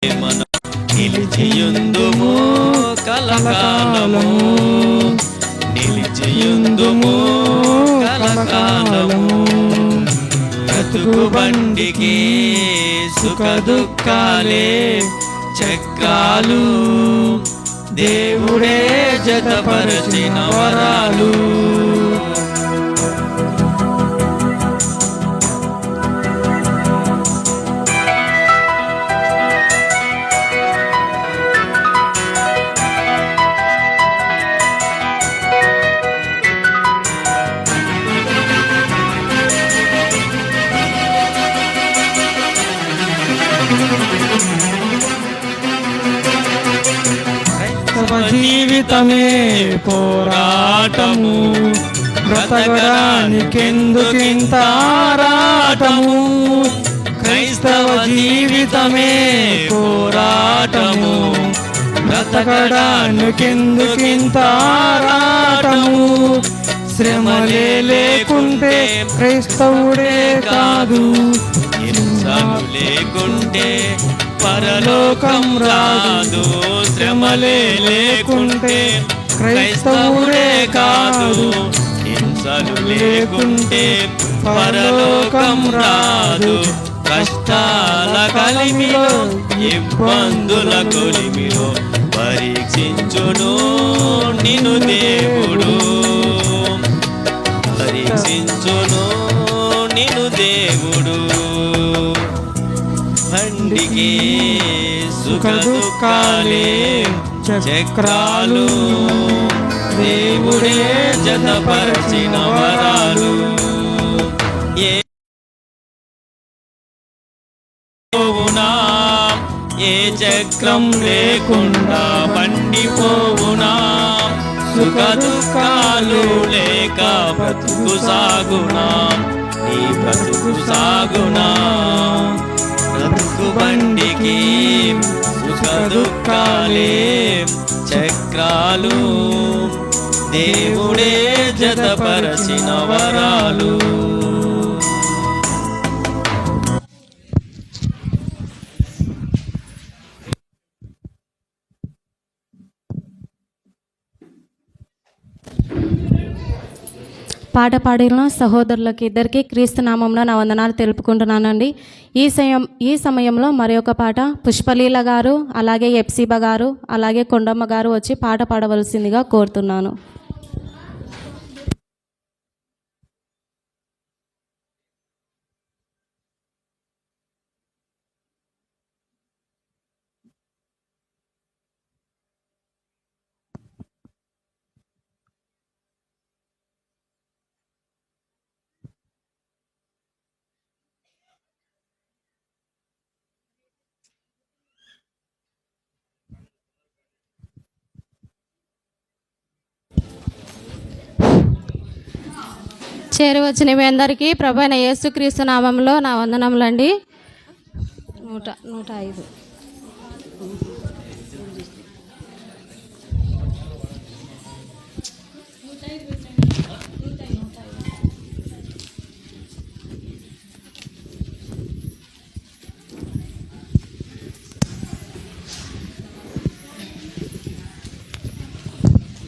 మనం నిలిచియుందుము కలకాలము, నిలిచియుందుము కలకాలము. బ్రతుకు బండికి సుఖ దుఃఖాలే చక్రాలు, దేవుడే జతపరచిన వరాలు. జీవితమే పోరాటము, బ్రతకడానికెందుకింత ఆరాటము. క్రైస్తవ జీవితమే పోరాటము, బ్రతకడానికెందుకింత ఆరాటము. శ్రమలే లేకుంటే క్రైస్తవుడే కాదు, హింసలు లేకుంటే పరలోకం రాదు. శ్రమలే లేకుంటే క్రైస్తవుడే కాదు, హింసలు లేకుంటే పరలోకం రాదు. కష్టాల కలిమిలో ఇబ్బందుల కొలిమిలో పరీక్షించును నిన్ను దేవుడు, పరీక్షించును నిన్ను దేవుడు. బండికి సుఖ దుఃఖాలే చక్రాలు, దేవుడే జతపరిచిన వరాలు. ఏ పోవునా, ఏ చక్రం లేకుండా బండి పోవునా. సుఖ దుఃఖాలు లేక బ్రతుకు సాగునా, నీ బ్రతుకు సాగునా. బ్రతుకు బండికి సుఖ దుఃఖాలే చక్రాలు, దేవుడే జతపరచిన వరాలు. పాట పాడిన సహోదరులకి ఇద్దరికి క్రీస్తు నామంలో నా వందనాలు తెలుపుకుంటున్నానండి. ఈ సమయంలో మరి ఒక పాట పుష్పలీల గారు, అలాగే ఎప్సిబా గారు, అలాగే కొండమ్మ గారు వచ్చి పాట పాడవలసిందిగా కోరుతున్నాను. చేరువచ్చిన మీ అందరికీ ప్రభు అయిన యేసుక్రీస్తు నామంలో నా వందనములండి. 105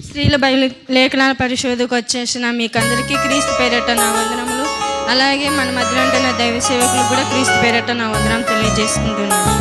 స్త్రీల బైబిల్ లేఖనాల పరిశోధకు వచ్చేసిన మీకందరికీ క్రీస్తు పేరట నా వందనములు. అలాగే మన మధ్యలో ఉంటున్న దైవ సేవకులు కూడా క్రీస్తు పేరట నా వందనం తెలియజేసుకుంటున్నాను.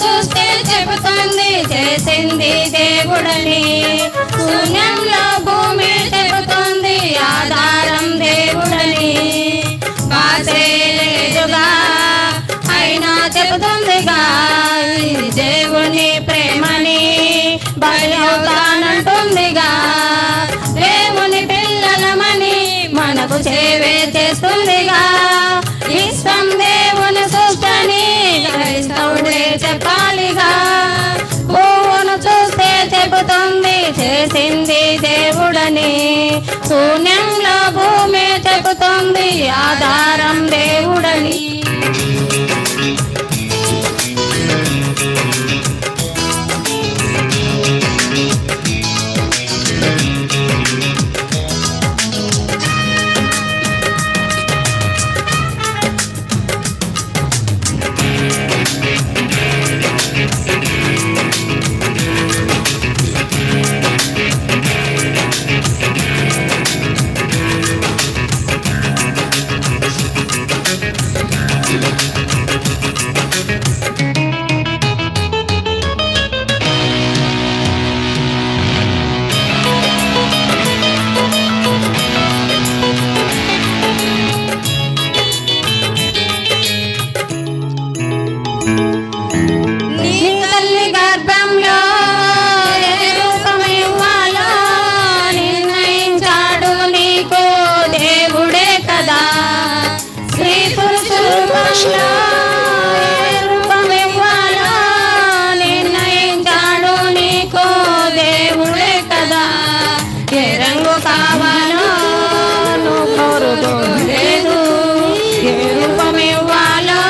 చూస్తే చెబుతుంది చేసింది దేవుడని, శూన్యంలో భూమి చెబుతుంది ఆధారం దేవుడని. బాసేలేదుగా అయినా చెబుతుందిగా దేవుని ప్రేమని, బయలుతానంటుందిగా. దేవుని పిల్ల ప్రభు సేవే చేస్తుందిగా. ఇష్టం దేవుని సృష్టని క్రైస్తవుడే చెప్పాలిగా. పువ్వును చూస్తే చెబుతుంది చేసింది దేవుడని. శూన్యంలో భూమి చెబుతుంది ఆధారం దేవుడని. నీ తల్లి గర్భంలో ఏ రూపమివ్వాలో నిర్ణయించాడు నీకు దేవుడే కదా. స్త్రీ పురుష రూపంలో ఏ రూపమివ్వాలో నిర్ణయించాడు నీకు దేవుడే కదా. ఏ రంగు కావాలో నువ్వు కోరుకోలేదు. ఏ రూపమివ్వాలో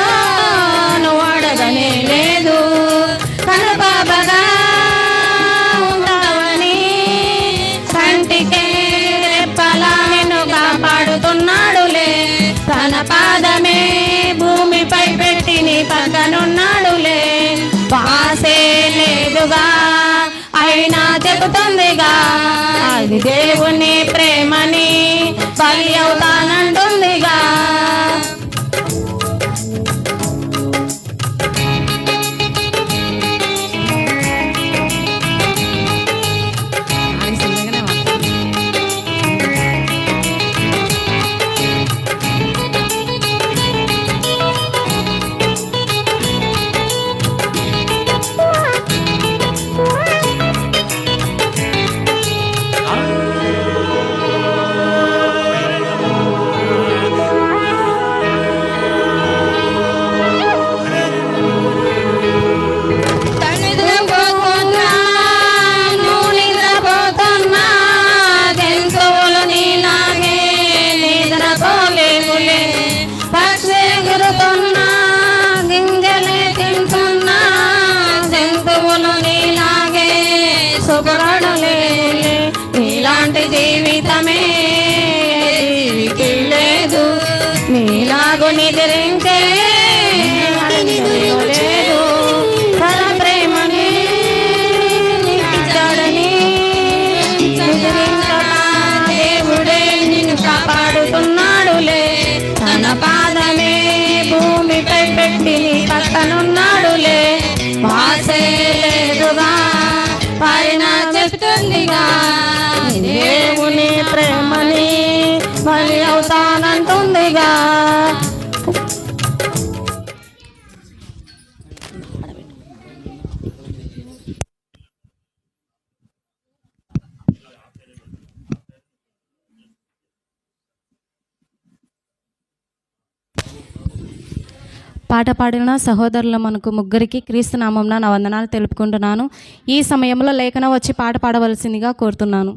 నువ్వు అడగనే లేదు. కనుపాపగా ఉంటావని కంటికే రెప్పలా నిన్ను కాపాడుతున్నాడులే. తన పాదమే భూమిపై పెట్టి నీ పక్కనున్నాడులే. వాసే లేదుగా అయినా చెబుతుందిగా అది దేవుని ప్రేమని. బలి అవుతానంటుందిగా. నిద్రపోతున్నా నువ్వు నిద్రపోతున్నా జంతువులు నీలాగే నిద్రపోలేవులే. పక్షి ఎగురుతున్నా గింజలే తింటున్నా జంతువులు నీలాగే సుఖపడలేవులే. నీలాంటి జీవితమే జీవికి లేదు. నీలాగు నిద్రించే లేదు. తన ప్రేమని నీకిచ్చాడని నిద్రించగా దేవుడే నిన్ను కాపాడుతున్నాడులే. తన పాదమే భూమిపై పెట్టి నీ పక్కనున్నాడులే. వాసే లేదుగా పైన చెప్తుందిగా దేవుని ప్రేమని. బలి అవుతానంటుందిగా. పాట పాడిన సహోదరుల మనకు ముగ్గురికి క్రీస్తు నామంన నా వందనాలు తెలుపుకుంటున్నాను. ఈ సమయంలో లేఖన వచ్చి పాట పాడవలసిందిగా కోరుతున్నాను.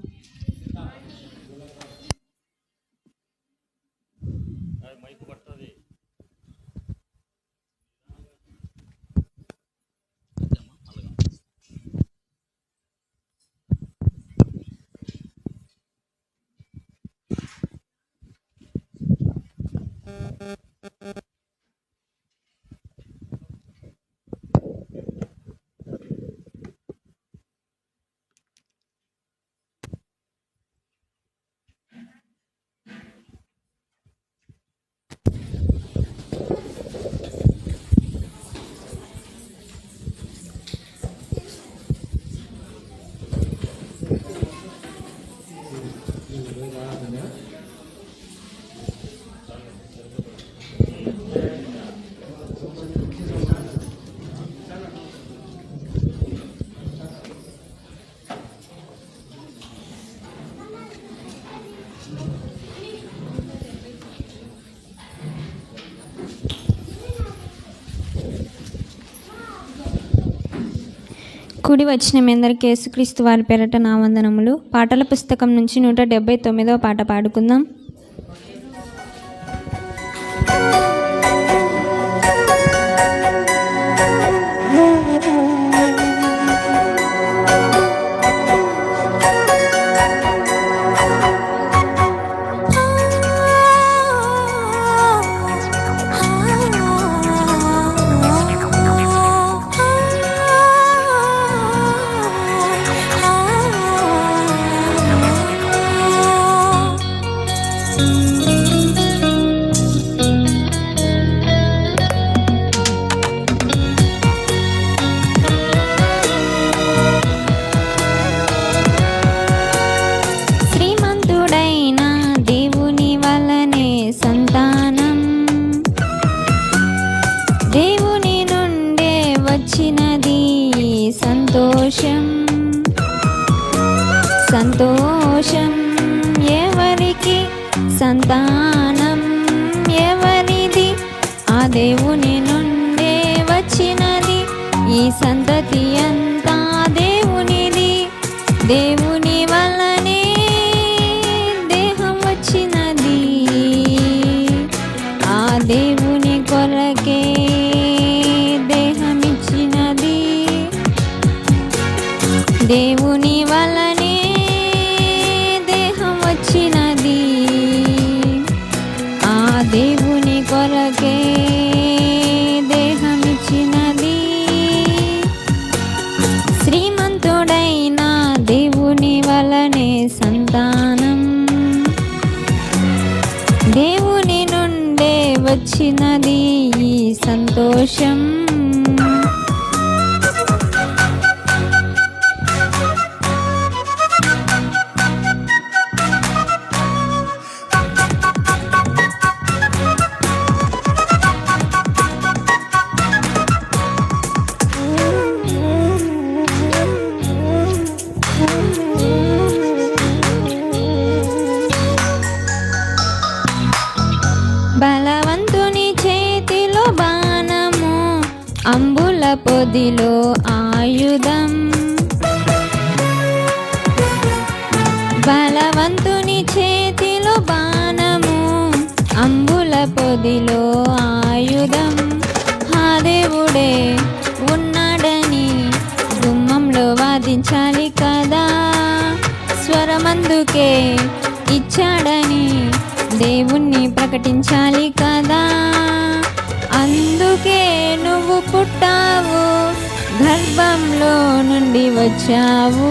కూడి వచ్చిన మీ అందరికీ యేసుక్రీస్తు వారి పేరట నా వందనములు. పాటల పుస్తకం నుంచి 179వ పాట పాడుకుందాం. సంతోషం ఎవరికి, సంతానం ఎవరిది, ఆ దేవుని నుండే వచ్చినది. ఈ సంతతి అంతా దేవునిది. దేవుని వల్లనే దేహం వచ్చినది. ఆ దేవుని కొరకే దేహం ఇచ్చినది. దేవుని వల్లనే దేహం వచ్చినది. ఆ దేవుని కొరకే దేహం ఇచ్చినది. శ్రీమంతుడైన దేవుని వల్లనే సంతానం దేవుని నుండే వచ్చినది. ఈ సంతోషం బలవంతుని చేతిలో బాణము, అంబుల పొదిలో ఆయుధం. బలవంతుని చేతిలో బాణము, అంబుల పొదిలో ఆయుధం. ఆ దేవుడే ఉన్నాడని గుమ్మంలో వాదించాలి కదా. స్వరమందుకే ఇచ్చాడని దేవుణ్ణి ప్రకటించాలి కదా. అందుకే నువ్వు పుట్టావు, గర్భంలో నుండి వచ్చావు.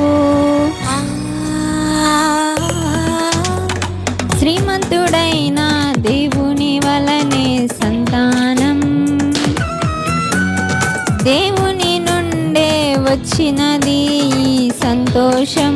శ్రీమంతుడైన దేవుని వలనే సంతానం దేవుని నుండే వచ్చినది. ఈ సంతోషం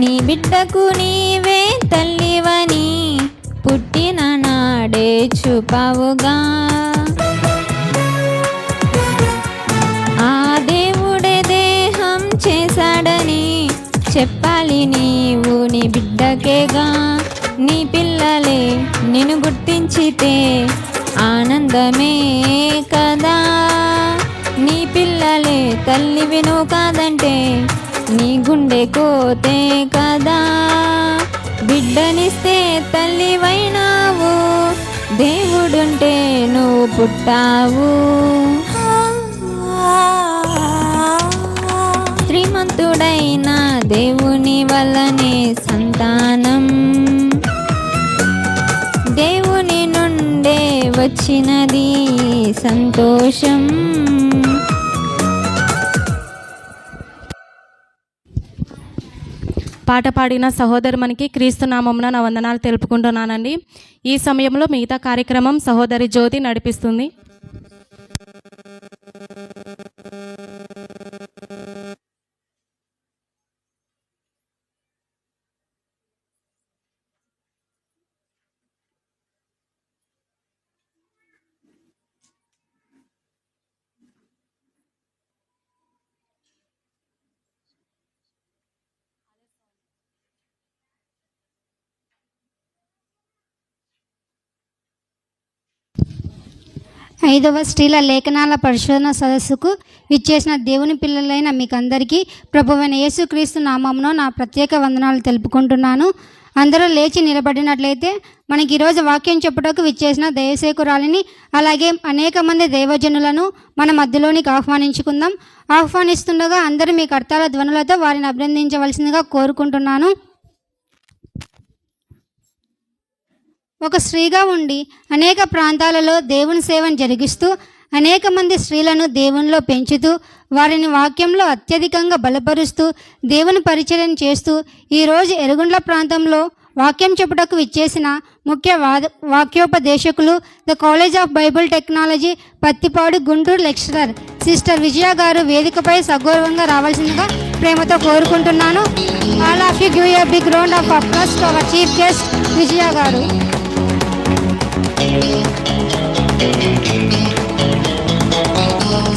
నీ బిడ్డకు నీవే తల్లివని పుట్టిన నాడే చూపావుగా. ఆ దేవుడే దేహం చేశాడని చెప్పాలి నీవు నీ బిడ్డకేగా. నీ పిల్లలే నిన్ను గుర్తించితే ఆనందమే కదా. నీ పిల్లలే తల్లివి నువ్వు కాదంటే నీ గుండె కోతే కదా. బిడ్డనిస్తే తల్లివైనావు, దేవుడుంటే నువ్వు పుట్టావు. శ్రీమంతుడైన దేవుని వల్లనే సంతానం దేవుని నుండే వచ్చినది. సంతోషం పాట పాడిన సహోదరునికి క్రీస్తు నామమున నా వందనాలు తెలుపుకుంటున్నానండి. ఈ సమయంలో మిగతా కార్యక్రమం సహోదరి జ్యోతి నడిపిస్తుంది. ఐదవ స్త్రీల లేఖనాల పరిశోధన సదస్సుకు విచ్చేసిన దేవుని పిల్లలైన మీకందరికీ ప్రభువైన యేసుక్రీస్తు నామమున నా ప్రత్యేక వందనాలు తెలుపుకుంటున్నాను. అందరూ లేచి నిలబడినట్లయితే మనకి ఈరోజు వాక్యం చెప్పుటకు విచ్చేసిన దైవసేకురాలిని అలాగే అనేక మంది దైవజనులను మన మధ్యలోనికి ఆహ్వానించుకుందాం. ఆహ్వానిస్తుండగా అందరూ మీ కర్తాల ధ్వనులతో వారిని అభినందించవలసిందిగా కోరుకుంటున్నాను. ఒక స్త్రీగా ఉండి అనేక ప్రాంతాలలో దేవుని సేవను జరిగిస్తూ అనేక మంది స్త్రీలను దేవునిలో పెంచుతూ వారిని వాక్యంలో అత్యధికంగా బలపరుస్తూ దేవుని పరిచర్యను చేస్తూ ఈరోజు ఎరుగుండ్ల ప్రాంతంలో వాక్యం చెప్పుటకు విచ్చేసిన ముఖ్య వాక్యోపదేశకులు the College of Bible Technology Pattipadu Guntur lecturer sister Vijaya గారు వేదికపై సగౌరవంగా రావాల్సిందిగా ప్రేమతో కోరుకుంటున్నాను. All of you give a big round of applause to our chief guest Vijaya గారు.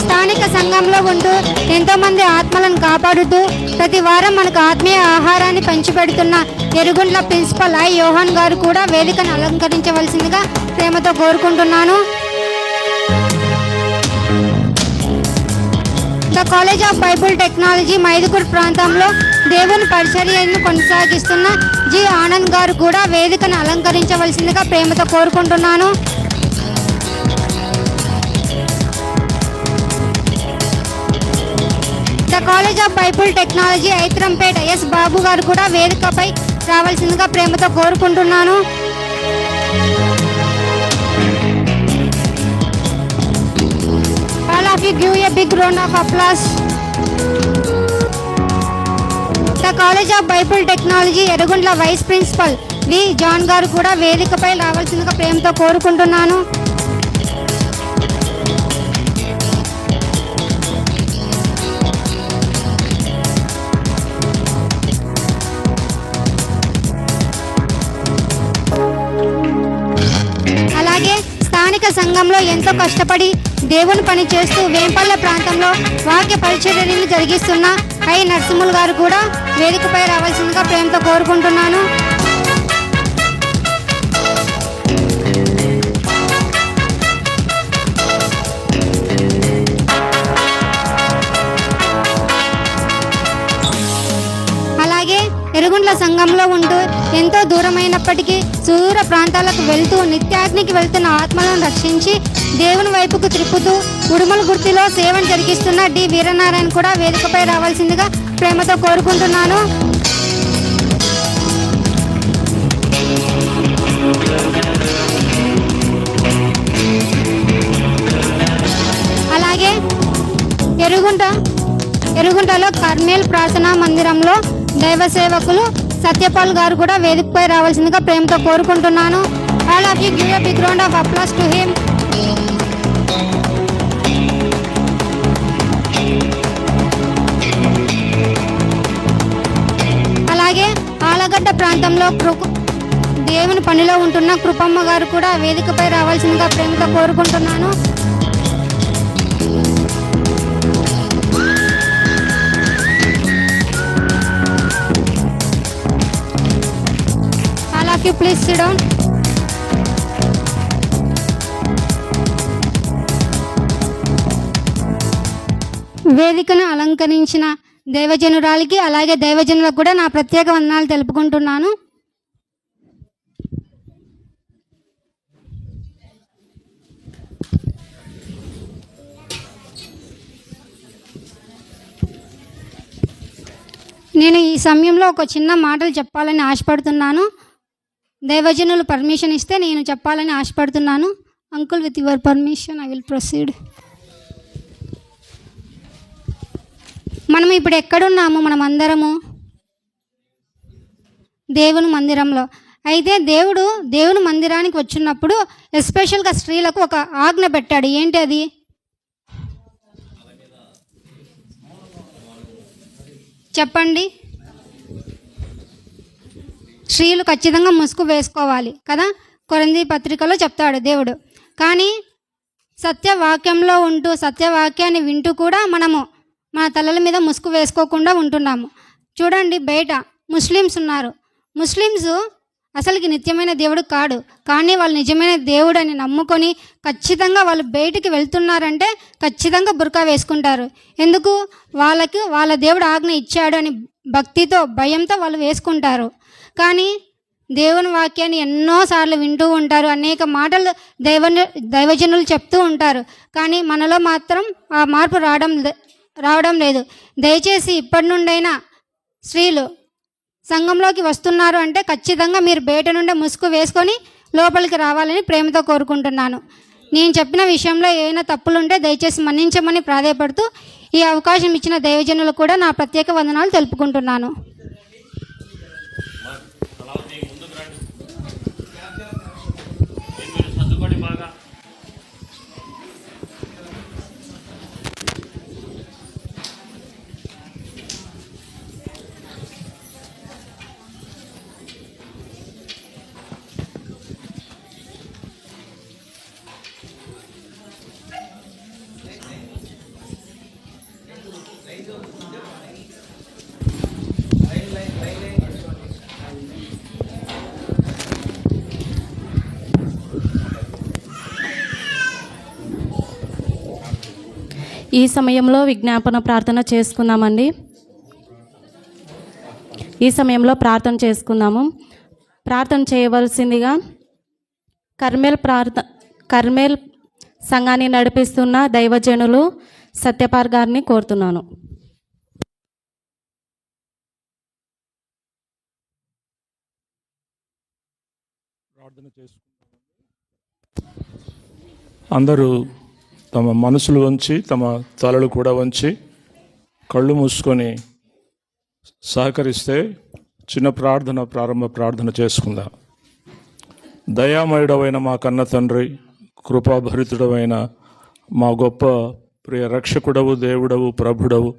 స్థానిక సంఘంలో ఉంటూ ఎంతోమంది ఆత్మలను కాపాడుతూ ప్రతి వారం మనకు ఆత్మీయ ఆహారాన్ని పంచిపెడుతున్న ఎరుగుండ్ల ప్రిన్సిపల్ ఐ యోహాన్ గారు కూడా వేదికను అలంకరించవలసిందిగా ప్రేమతో కోరుకుంటున్నాను. The College of Bible technology Mydukur ప్రాంతంలో దేవుని పరిచర్యను కొనసాగిస్తున్న జి ఆనంద్ గారు కూడా వేదికను అలంకరించవలసిందిగా ప్రేమతో కోరుకుంటున్నాను. The College of Bible Technology Aithrampeta S Babu గారు కూడా వేదికపై రావాల్సిందిగా ప్రేమతో కోరుకుంటున్నాను. All of you give a big round of applause. The College of Bible Technology Erugundla vice principal V John గారు కూడా వేదికపై రావాల్సిందిగా ప్రేమతో కోరుకుంటున్నాను. అలాగే స్థానిక సంఘంలో ఎంతో కష్టపడి దేవుని పని చేస్తూ వేంపల్లె ప్రాంతంలో వాక్య పరిచర్యను జరిగిస్తున్న ఐ నరసింహులు గారు కూడా వేదికపై రావాల్సిందిగా ప్రేమతో కోరుకుంటున్నాను. అలాగే ఎరుగుండ్ల సంఘంలో ఉంటూ ఎంతో దూరమైనప్పటికీ సుదూర ప్రాంతాలకు వెళ్తూ నిత్యాగ్నికి వెళ్తున్న ఆత్మలను రక్షించి దేవుని వైపుకు త్రిప్పుతూ ఉడుమల గుర్తిలో సేవను జరిగిస్తున్న డి వీరనారాయణ కూడా వేదికపై రావాల్సిందిగా ప్రేమతో కోరుకుంటున్నాను. అలాగే ఎరుగుంటలో కర్మేల్ ప్రార్థనా మందిరంలో దైవ సేవకులు సత్యపాల్ గారు కూడా వేదికపై రావాల్సిందిగా ప్రేమతో కోరుకుంటున్నాను. All of you give a big round of applause to him. అలాగే ఆలగడ్డ ప్రాంతంలో దేవుని పనిలో ఉంటున్న కృపమ్మ గారు కూడా వేదికపై రావాల్సిందిగా ప్రేమతో కోరుకుంటున్నాను. You please sit down. వేదికను అలంకరించిన దైవజనురాలికి అలాగే దైవజనులకు కూడా నా ప్రత్యేక వందనాలు తెలుపుకుంటున్నాను. నేను ఈ సమయంలో ఒక చిన్న మాటలు చెప్పాలని ఆశపడుతున్నాను. దైవజనులు పర్మిషన్ ఇస్తే నేను చెప్పాలని ఆశపడుతున్నాను. Uncle, with your permission I will proceed. మనం ఇప్పుడు ఎక్కడున్నాము? మనం అందరము దేవుని మందిరంలో. అయితే దేవుని మందిరానికి వచ్చినప్పుడు ఎస్పెషల్గా స్త్రీలకు ఒక ఆజ్ఞ పెట్టాడు. ఏంటి అది? చెప్పండి. స్త్రీలు ఖచ్చితంగా ముసుగు వేసుకోవాలి కదా, కొరింథీ పత్రికలో చెప్తాడు దేవుడు. కానీ సత్యవాక్యంలో ఉంటూ సత్యవాక్యాన్ని వింటూ కూడా మనము మన తలల మీద ముసుగు వేసుకోకుండా ఉంటున్నాము. చూడండి, బయట ముస్లిమ్స్ ఉన్నారు. ముస్లిమ్స్ అసలుకి నిత్యమైన దేవుడు కాడు, కానీ వాళ్ళు నిజమైన దేవుడు అని నమ్ముకొని ఖచ్చితంగా వాళ్ళు బయటికి వెళ్తున్నారంటే ఖచ్చితంగా బుర్కా వేసుకుంటారు. ఎందుకు? వాళ్ళ దేవుడు ఆజ్ఞ ఇచ్చాడు అని భక్తితో భయంతో వాళ్ళు వేసుకుంటారు. కానీ దేవుని వాక్యాన్ని ఎన్నోసార్లు వింటూ ఉంటారు, అనేక మాటలు దైవజనులు చెప్తూ ఉంటారు. కానీ మనలో మాత్రం ఆ మార్పు రావడం లేదు. దయచేసి ఇప్పటి నుండైనా స్త్రీలు సంఘంలోకి వస్తున్నారు అంటే ఖచ్చితంగా మీరు బయట నుండే ముసుగు వేసుకొని లోపలికి రావాలని ప్రేమతో కోరుకుంటున్నాను. నేను చెప్పిన విషయంలో ఏమైనా తప్పులుంటే దయచేసి మన్నించమని ప్రాధేయపడుతూ ఈ అవకాశం ఇచ్చిన దైవజనులకు కూడా నా ప్రత్యేక వందనాలు తెలుపుకుంటున్నాను. ఈ సమయంలో విజ్ఞాపన ప్రార్థన చేసుకుందామండి. ఈ సమయంలో ప్రార్థన చేసుకుందాము. ప్రార్థన చేయవలసిందిగా కర్మేల్ సంఘాన్ని నడిపిస్తున్న దైవజనులు సత్యపార్ గారిని కోరుతున్నాను. ప్రార్థన చేసుకుంటాం. అందరూ తమ మనసులు వంచి తమ తలలు కూడా వంచి కళ్ళు మూసుకొని సహకరిస్తే చిన్న ప్రారంభ ప్రార్థన చేసుకుందాం. దయామయుడవైన మా కన్న తండ్రి, కృపాభరితుడవైన మా గొప్ప ప్రియ రక్షకుడవు, దేవుడవు, ప్రభుడవు,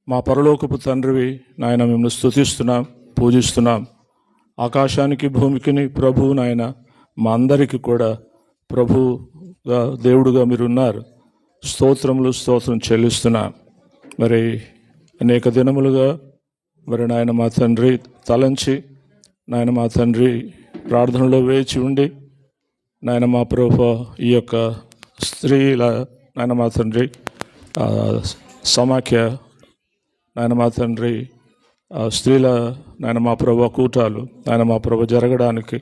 మా పరలోకపు తండ్రివి నాయన, మిమ్మల్ని స్తుతిస్తున్నాం, పూజిస్తున్నాం. ఆకాశానికి భూమికిని ప్రభువు నాయన, మా అందరికీ కూడా ప్రభుగా దేవుడుగా మీరున్నారు. స్తోత్రం చెల్లిస్తున్నాం. మరి అనేక దినములుగా మరి నాయన మా తండ్రి తలంచి నాయన మా తండ్రి ప్రార్థనలో వేచి ఉండి నాయన మా ప్రభు ఈ యొక్క స్త్రీల నాయన మా తండ్రి సమాఖ్య నాయన మా తండ్రి స్త్రీల నాయన మా ప్రభు కూటాలు నాయన మా ప్రభు జరగడానికి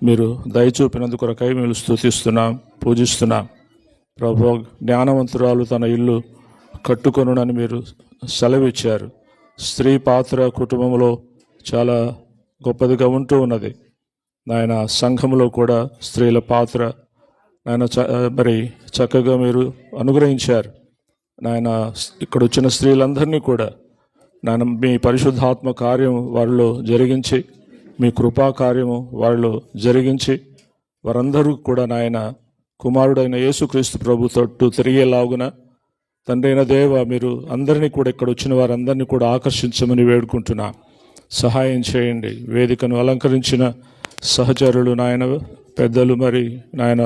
మీరు దయచూపినందుకు కొరకై మేము స్తుతిస్తున్నాం, పూజిస్తున్నాం. ప్రభు జ్ఞానవంతురాలు తన ఇల్లు కట్టుకొనునని మీరు సెలవిచ్చారు. స్త్రీ పాత్ర కుటుంబంలో చాలా గొప్పదిగా ఉంటూ ఉన్నది నాయన. సంఘంలో కూడా స్త్రీల పాత్ర నాయన మరి చక్కగా మీరు అనుగ్రహించారు నాయన. ఇక్కడ వచ్చిన స్త్రీలందరినీ కూడా నాయన మీ పరిశుద్ధాత్మ కార్యం వారిలో జరిగించి, మీ కృపా కార్యము వారిలో జరిగించి, వారందరూ కూడా నాయన కుమారుడైన యేసుక్రీస్తు ప్రభు తట్టు తిరిగేలాగున తండ్రి అయిన దేవ మీరు అందరినీ కూడా ఇక్కడ వచ్చిన వారందరినీ కూడా ఆకర్షించమని వేడుకుంటున్నా. సహాయం చేయండి. వేదికను అలంకరించిన సహచరులు నాయన, పెద్దలు, మరి నాయన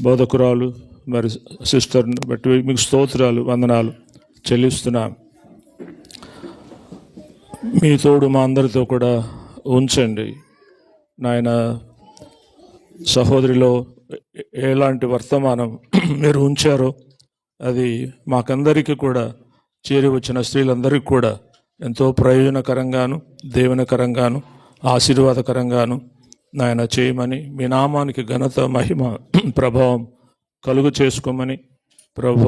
బోధకురాలు, మరి సిస్టర్ను బట్టి మీకు స్తోత్రాలు, వందనాలు చెల్లిస్తున్నాం. మీ తోడు మా అందరితో కూడా ఉంచండి నాయన. సహోదరిలో ఎలాంటి వర్తమానం మీరు ఉంచారో అది మాకందరికీ కూడా చేరి వచ్చిన స్త్రీలందరికీ కూడా ఎంతో ప్రయోజనకరంగాను, దీవెనకరంగాను, ఆశీర్వాదకరంగాను నాయన చేయమని, మీ నామానికి ఘనత, మహిమ, ప్రభావం కలుగు చేసుకోమని ప్రభు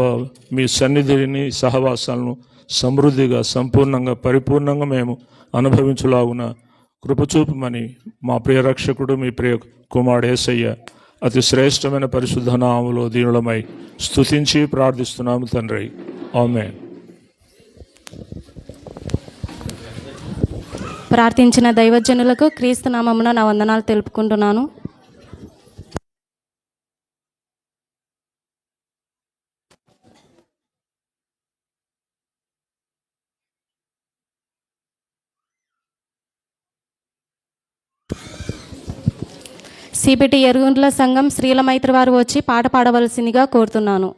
మీ సన్నిధిని, సహవాసాలను సమృద్ధిగా, సంపూర్ణంగా, పరిపూర్ణంగా మేము అనుభవించులాగున కృపచూపమని మా ప్రియ రక్షకుడు, మీ ప్రియ కుమారుడు యేసయ్య అతి శ్రేష్టమైన పరిశుద్ధ నామములో దీనులమై స్తుతించి ప్రార్థిస్తున్నాము తండ్రి. ఆమేన్. ప్రార్థించిన దైవజనులకు క్రీస్తు నామమున నా వందనాలు తెలుపుకుంటున్నాను. సిబిటి ఎరుగుండ్ల సంఘం స్త్రీల మైత్రి వారు వచ్చి పాట పాడవలసిందిగా కోరుతున్నాను.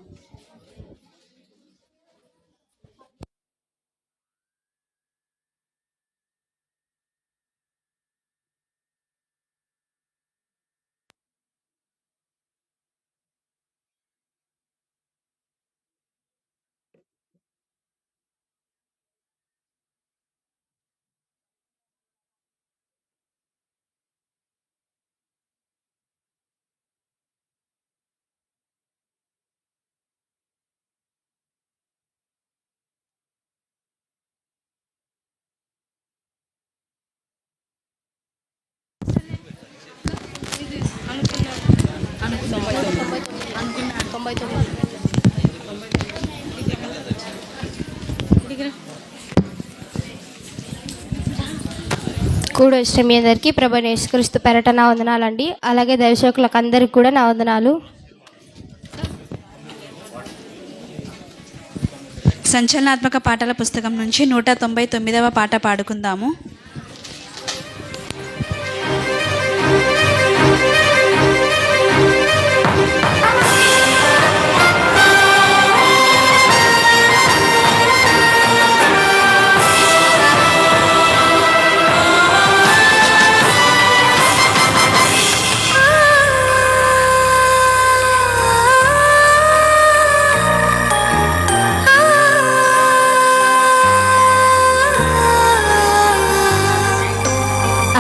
కూడా ఇష్టం మీ అందరికీ ప్రభు యేసుక్రీస్తు పేరట నా వందనాలండి. అలాగే దర్శకులకు అందరికీ కూడా నా వందనాలు. సంచలనాత్మక పాటల పుస్తకం నుంచి 199వ పాట పాడుకుందాము.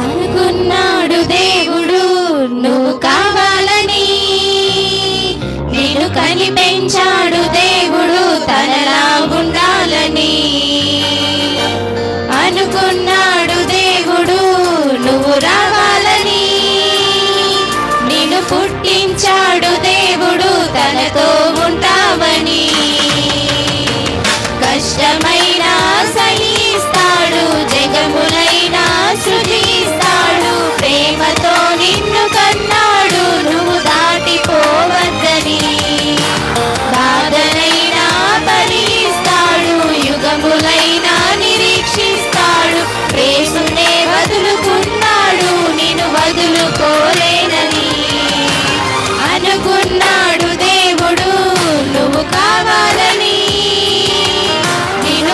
అనుకున్నాడు దేవుడు నువ్వు కావాలని, నేను కని పెంచాడు దేవుడు తనలా ఉండాలని. అనుకున్నాడు దేవుడు నువ్వు రావాలని, నిన్ను పుట్టించాడు దేవుడు తనతో ఉంటావని. కష్టమైన సహిస్తాడు, జగములైనా సృజిస్తాడు, ప్రేమతో నిన్ను కన్నాడు నువ్వు దాటిపోవద్దని. బాధనైనా భరిస్తాడు, యుగములైనా నిరీక్షిస్తాడు, ప్రేసునే వదులుకున్నాడు నిన్ను వదులుకోలేనని. అనుకున్నాడు దేవుడు నువ్వు కావాలని, నిన్ను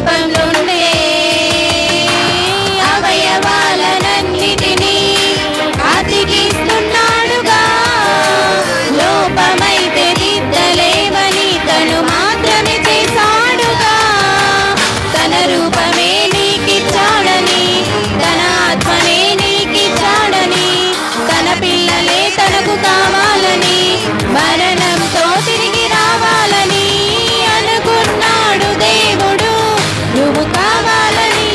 గర్భంలోనే అవయవాలనన్నిటినీ అతికిస్తున్నాడుగా. లోపమైతే దిద్దలేవని తను మాత్రమే చేశాడుగా. తన రూపమే నీకిచ్చాడని, తన ఆత్మనే నీకిచ్చాడని, తన పిల్లలే తనకు కావాలని, మరణంతో తిరిగి రావాలని అనుకున్నాడు దేవుడు. నువ్వు కావాలని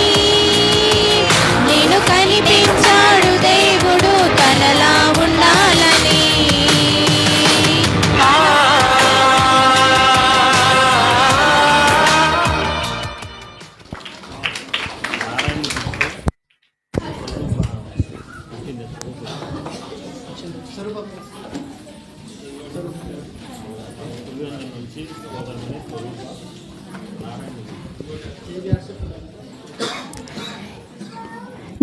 నేను కనిపించాడు దేవుడు తనలా ఉండాలని.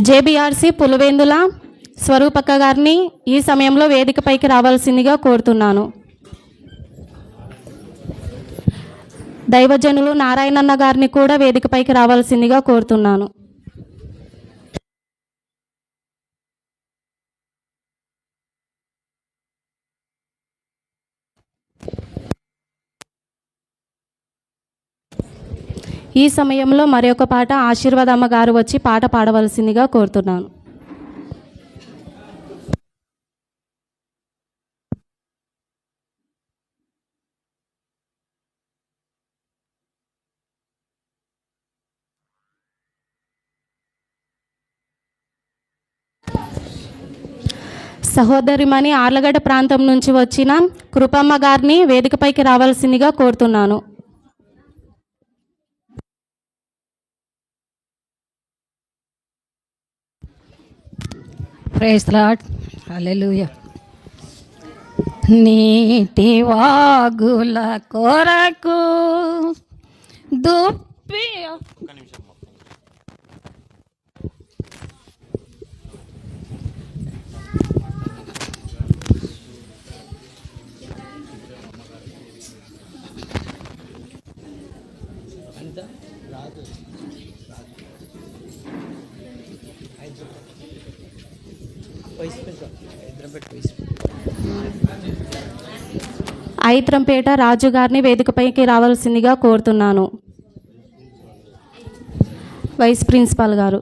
జేబీఆర్సీ పులివెందుల స్వరూపక్క గారిని ఈ సమయంలో వేదికపైకి రావాల్సిందిగా కోరుతున్నాను. దైవజనులు నారాయణన్న గారిని కూడా వేదికపైకి రావాల్సిందిగా కోరుతున్నాను. ఈ సమయంలో మరొక పాట ఆశీర్వాదమ్మ గారు వచ్చి పాట పాడవలసిందిగా కోరుతున్నాను. సహోదరిమణి ఆర్లగడ్డ ప్రాంతం నుంచి వచ్చిన కృపమ్మ గారిని వేదికపైకి రావాల్సిందిగా కోరుతున్నాను. ప్రైజ్ లార్డ్, హల్లెలూయా. నీటి వాగుల కొరకు దుప్పి ఐత్రంపేట రాజు గారిని వేదికపైకి రావాల్సిందిగా కోరుతున్నాను. వైస్ ప్రిన్సిపాల్ గారు.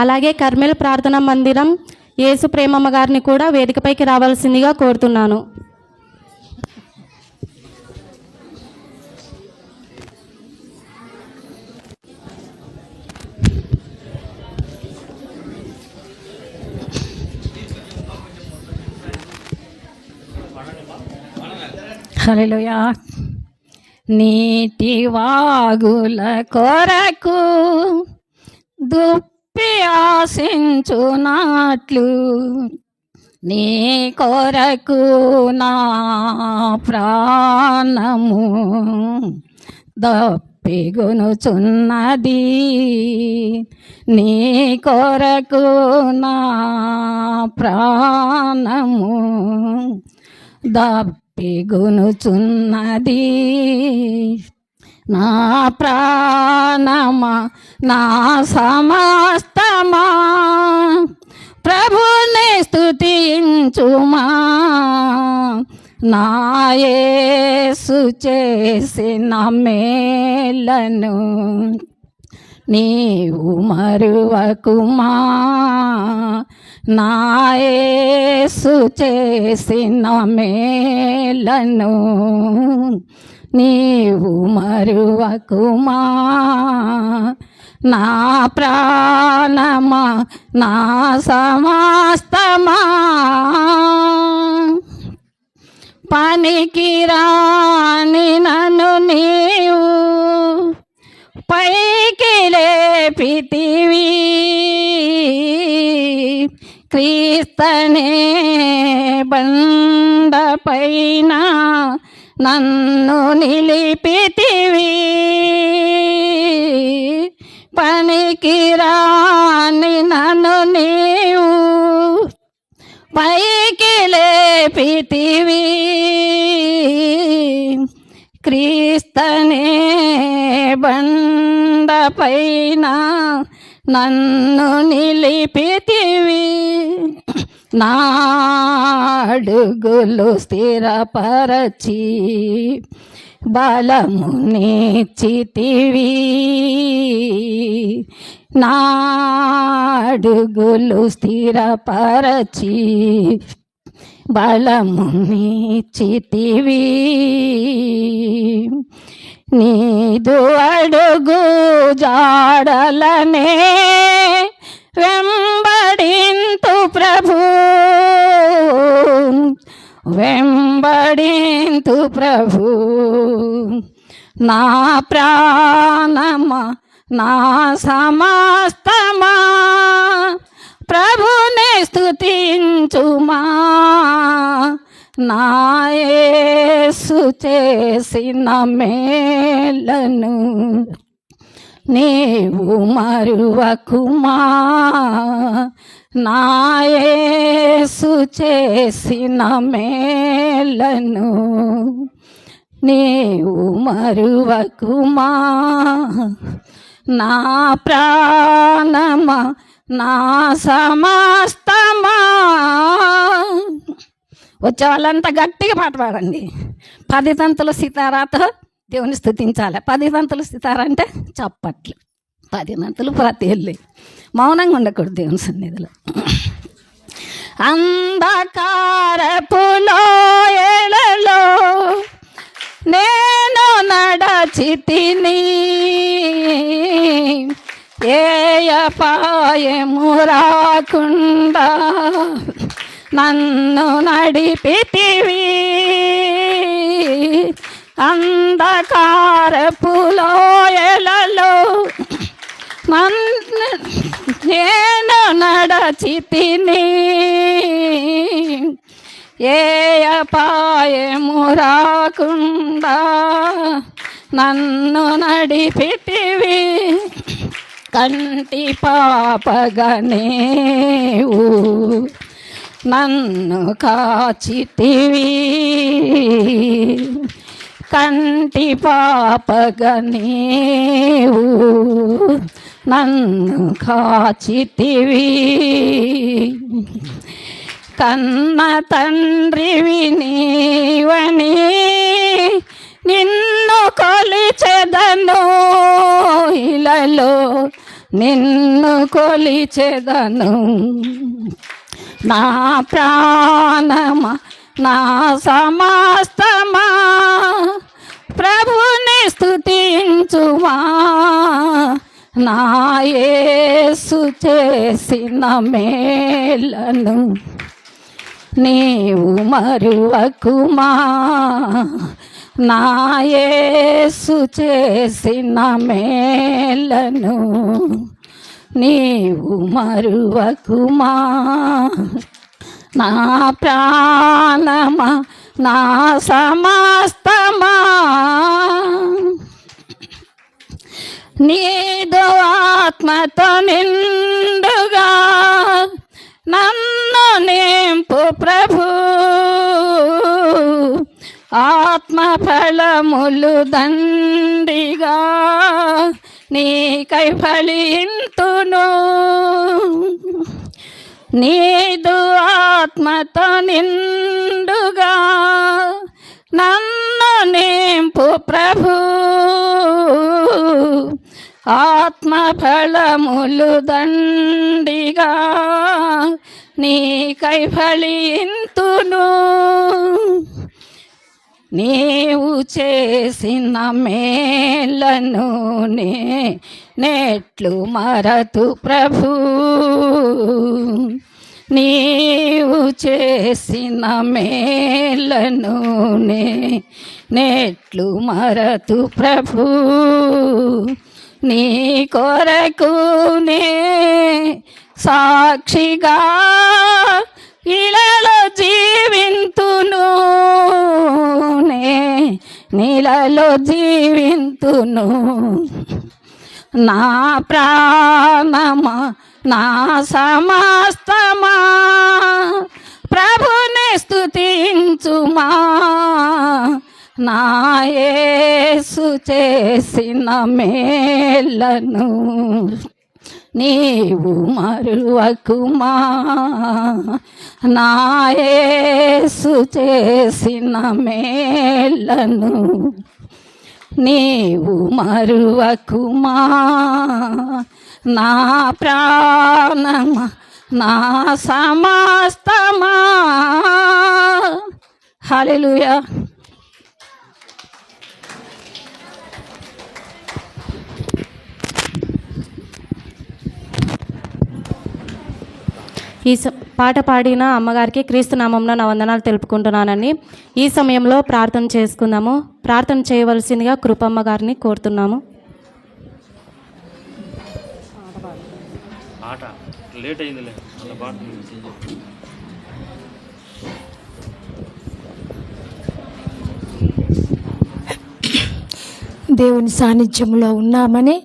అలాగే కర్మేల్ ప్రార్థనా మందిరం యేసు ప్రేమమ్మ గారిని కూడా వేదికపైకి రావాల్సిందిగా కోరుతున్నాను. హల్లెలూయా. నీటి వాగుల కొరకు దుప్పి ఆశించునాట్లు నీ కొరకు నా ప్రాణము దప్పిగొనుచున్నది. నీ కొరకు నా ప్రాణము దప్పిగొనుచున్నది. నా ప్రాణమా నా సమస్తమా ప్రభుని స్తుతించుమా. నా యేసు చేసిన మేలను నీవు మరువకుమా. నా యేసు చేసిన మేలను నీవు మరువకుమా. నా ప్రాణమా నా సమస్తమా పనికిరాని నన్ను నీవు పైకి లేపితివి. క్రీస్తనే బండపైన నన్ను నిలిపితివి. పనికిరాని నన్ను నీవు పైకి లేపితివి. క్రీస్తనే బండపైన నన్ను నిలిపితివి, నా అడుగులు స్థిరపరచి బలమునిచ్చితివి, నా అడుగులు స్థిరపరచి బలమునిచ్చితివి. నీదు అడుగు జాడలనే వెంబడింతు ప్రభు, వెంబడింతు ప్రభు. నా ప్రాణమా నా సమస్తమా ప్రభునే స్తుతించుమా, నా యేసు చేసిన మేలను నీవు మరువకుమా, నా యేసు చేసిన మేలను నీవు మరువకుమా. నా ప్రాణమా నా సమస్తమా. వచ్చే వాళ్ళంతా గట్టిగా పాట పాడండి. 10 తంతుల సితారాతో దేవుని స్తుతించాలి. 10 తంతుల సితార అంటే చప్పట్లు, 10 తంతులు ప్రతేళ్ళి మౌనంగా ఉండకూడదు దేవుని సన్నిధిలో. అంధకారపు లోయలలో నేను నడచితిని, ఏ అపాయము రాకుండా నన్ను నడిపితివి, అంధకారపు లోయలలో నేను నడచితిని, ఏ అపాయము రాకుండా నన్ను నడిపితివి. కంటి పాపగా నీవు నన్ను కాచితివి, కంటి పాపగా నీవు నన్ను కాచితివి. కన్న తండ్రివి నీవని నిన్ను కొలిచెదను, ఇలలో నిన్ను కొలిచెదను. నా ప్రాణమా నా సమస్తమా ప్రభుని స్తుతించుమా, నా యేసు చేసిన మేలను నీవు మరువకుమా, నా యేసు చేసిన మేలను నీవు మరువకుమా. నా ప్రాణమా నా సమస్తమా నీదు ఆత్మతో నిండుగా నన్ను నింపు ప్రభు, ఆత్మ ఫలములు దండిగా నీకై ఫలింతును, నీదు ఆత్మతో నిండుగా నన్ను నింపు ప్రభు, ఆత్మ ఫలములు దండిగా నీకై ఫలింతును. నీవు చేసిన మేలను నెట్లు మరతు ప్రభు, నీవు చేసిన మేలను నెట్లు మరతు ప్రభు. నీ కొరకు నే సాక్షిగా ఇలలో జీవింతును, నీలలో జీవింతును. నా ప్రాణమా నా సమస్తమా ప్రభుని స్తుతించుమా, నా యేసు చేసిన మేలను నీవు మరువకుమా. నా యేసు చేసిన మేలను నీవు మరువకుమా. నా ప్రాణమా నా సమస్తమా. హల్లెలూయా. పాట పాడిన అమ్మగారికి క్రీస్తు నామంలో నా వందనాలు తెలుపుకుంటున్నానండి. ఈ సమయంలో ప్రార్థన చేసుకుందాము. ప్రార్థన చేయవలసిందిగా కృపమ్మ గారిని కోరుతున్నాము. దేవుని సాన్నిధ్యంలో ఉన్నామని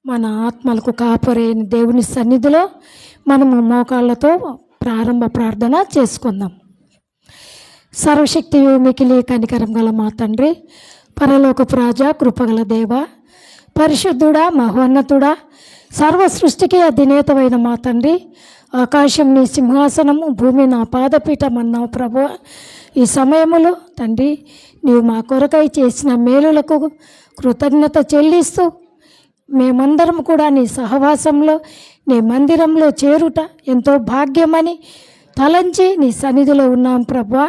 మన ఆత్మలకు కాపరైన దేవుని సన్నిధిలో మనము మోకాళ్ళతో ప్రారంభ ప్రార్థన చేసుకుందాం. సర్వశక్తియు మికిలి కనికరం గల మా తండ్రి, పరలోకపు రాజా, కృపగల దేవ, పరిశుద్ధుడా, మహోన్నతుడా, సర్వ సృష్టికి అధినేతమైన మా తండ్రి, ఆకాశం నీ సింహాసనము, భూమి నా పాదపీఠం అన్నావు ప్రభువా. ఈ సమయములో తండ్రి నీవు మా కొరకై చేసిన మేలులకు కృతజ్ఞత చెల్లిస్తూ మేమందరం కూడా నీ సహవాసంలో నీ మందిరంలో చేరుట ఎంతో భాగ్యమని తలంచి నీ సన్నిధిలో ఉన్నాం ప్రభువా.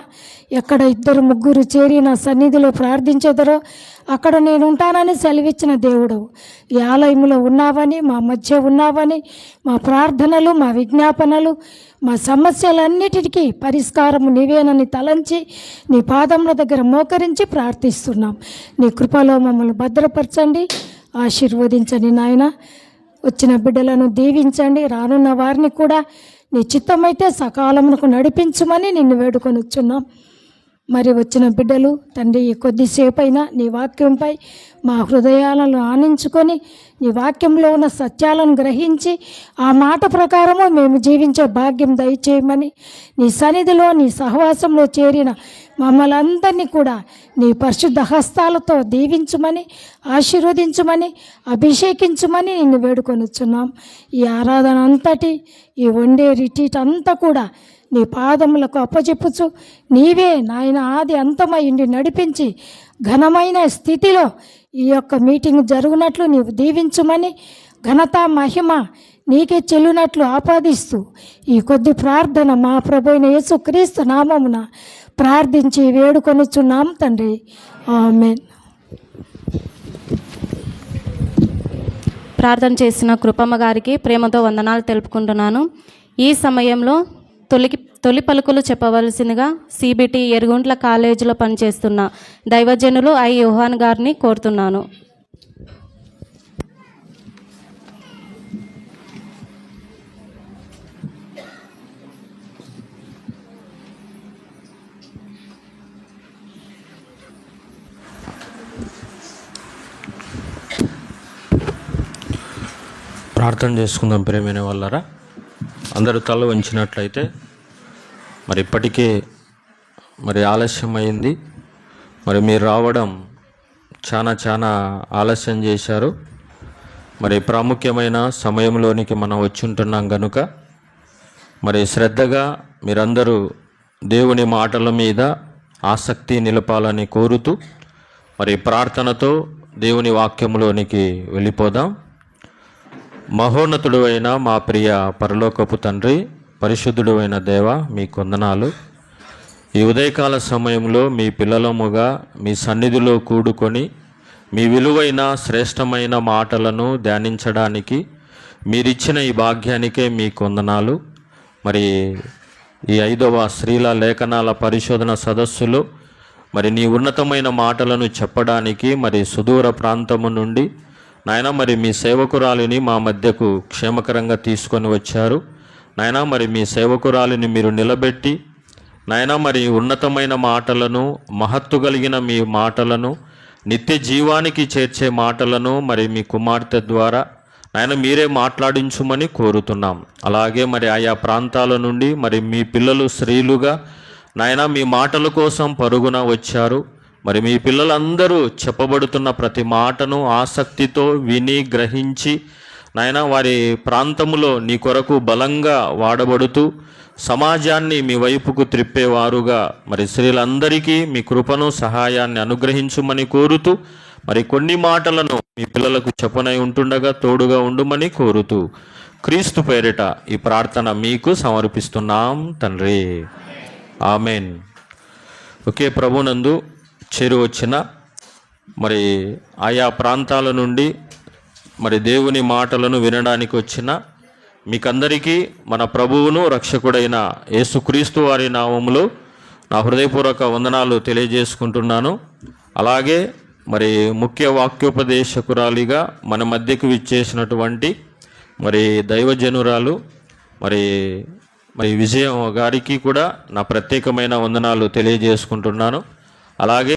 ఎక్కడ 2-3 చేరి నా సన్నిధిలో ప్రార్థించెదరో అక్కడ నేను ఉంటానని సెలవిచ్చిన దేవుడు ఈ ఆలయంలో ఉన్నావని, మా మధ్య ఉన్నావని, మా ప్రార్థనలు, మా విజ్ఞాపనలు, మా సమస్యలన్నిటికీ పరిష్కారము నీవేనని తలంచి నీ పాదముల దగ్గర మోకరించి ప్రార్థిస్తున్నాం. నీ కృపలో మమ్మల్ని భద్రపరచండి, ఆశీర్వదించండి నాయన. వచ్చిన బిడ్డలను దీవించండి, రానున్న వారిని కూడా నీ చిత్తమైతే సకాలమునకు నడిపించమని నిన్ను వేడుకొని వచ్చున్నాం. మరి వచ్చిన బిడ్డలు తండ్రి కొద్దిసేపు అయినా నీ వాక్యంపై మా హృదయాలను ఆనించుకొని నీ వాక్యంలో ఉన్న సత్యాలను గ్రహించి ఆ మాట ప్రకారము మేము జీవించే భాగ్యం దయచేయమని నీ సన్నిధిలో నీ సహవాసంలో చేరిన మమ్మల్ని అందరినీ కూడా నీ పరిశుద్ధ హస్తాలతో దీవించమని, ఆశీర్వదించమని, అభిషేకించమని నిన్ను వేడుకొని వచ్చున్నాం. ఈ ఆరాధన అంతటి, ఈ వండే రిట్రీట్ అంతా కూడా నీ పాదములకు అప్పచెప్పుచు నీవే నాయన ఆది అంతమైండి నడిపించి ఘనమైన స్థితిలో ఈ యొక్క మీటింగ్ జరుగునట్లు నీవు దీవించమని, ఘనత మహిమ నీకే చెల్లునట్లు ఆపాదిస్తూ ఈ కొద్ది ప్రార్థన మా ప్రభువైన యేసుక్రీస్తు నామమున ప్రార్థించి వేడుకొనుచున్నాం తండ్రి, ఆమేన్. ప్రార్థన చేసిన కృపమ్మ గారికి ప్రేమతో వందనాలు తెలుపుకుంటున్నాను. ఈ సమయంలో తొలి పలుకులు చెప్పవలసిందిగా CBT ఎరుగుంట్ల కాలేజీలో పనిచేస్తున్న దైవజనులు ఐ యోహాన్ గారిని కోరుతున్నాను. ప్రార్థన చేసుకుందాం. ప్రేమైన వాళ్ళరా, అందరూ తల వంచినట్లయితే, మరి ఇప్పటికే మరి ఆలస్యం అయింది. మరి మీరు రావడం చాలా ఆలస్యం చేశారు. మరి ప్రాముఖ్యమైన సమయంలోనికి మనం వచ్చి ఉంటున్నాం కనుక మరి శ్రద్ధగా మీరందరూ దేవుని మాటల మీద ఆసక్తి నిలపాలని కోరుతూ మరి ప్రార్థనతో దేవుని వాక్యంలోనికి వెళ్ళిపోదాం. మహోన్నతుడు అయిన మా ప్రియ పరలోకపు తండ్రి, పరిశుద్ధుడు అయిన దేవ, మీ వందనాలు. ఈ ఉదయకాల సమయంలో మీ పిల్లలముగా మీ సన్నిధిలో కూడుకొని మీ విలువైన శ్రేష్టమైన మాటలను ధ్యానించడానికి మీరిచ్చిన ఈ భాగ్యానికే మీ వందనాలు. మరి ఈ 5వ స్త్రీల లేఖనాల పరిశోధన సదస్సులో మరి నీ ఉన్నతమైన మాటలను చెప్పడానికి మరి సుదూర ప్రాంతము నుండి నాయన మరి మీ సేవకురాలిని మా మధ్యకు క్షేమకరంగా తీసుకొని వచ్చారు నాయన. మరి మీ సేవకురాలిని మీరు నిలబెట్టి నాయన మరి ఉన్నతమైన మాటలను, మహత్తు కలిగిన మీ మాటలను, నిత్య జీవానికి చేర్చే మాటలను మరి మీ కుమార్తె ద్వారా నాయన మీరే మాట్లాడించుమని కోరుతున్నాం. అలాగే మరి ఆయా ప్రాంతాల నుండి మరి మీ పిల్లలు స్త్రీలుగా నాయన మీ మాటల కోసం పరుగున వచ్చారు మరి మీ పిల్లలందరూ చెప్పబడుతున్న ప్రతి మాటను ఆసక్తితో విని గ్రహించి నాయన వారి ప్రాంతములో నీ కొరకు బలంగా వాడబడుతూ సమాజాన్ని మీ వైపుకు త్రిప్పేవారుగా మరి స్త్రీలందరికీ మీ కృపను సహాయాన్ని అనుగ్రహించుమని కోరుతూ మరి కొన్ని మాటలను మీ పిల్లలకు చెప్పనై ఉంటుండగా తోడుగా ఉండుమని కోరుతూ క్రీస్తు పేరిట ఈ ప్రార్థన మీకు సమర్పిస్తున్నాం తండ్రి. ఆమెన్. ఒకే ప్రభునందు చేరువచ్చిన మరి ఆయా ప్రాంతాల నుండి మరి దేవుని మాటలను వినడానికి వచ్చిన మీకందరికీ మన ప్రభువును రక్షకుడైన యేసుక్రీస్తు వారి నామములో నా హృదయపూర్వక వందనాలు తెలియజేసుకుంటున్నాను. అలాగే మరి ముఖ్య వాక్యోపదేశకురాలిగా మన మధ్యకు విచ్చేసినటువంటి మరి దైవజనురాలు మరి విజయం గారికి కూడా నా ప్రత్యేకమైన వందనాలు తెలియజేసుకుంటున్నాను. అలాగే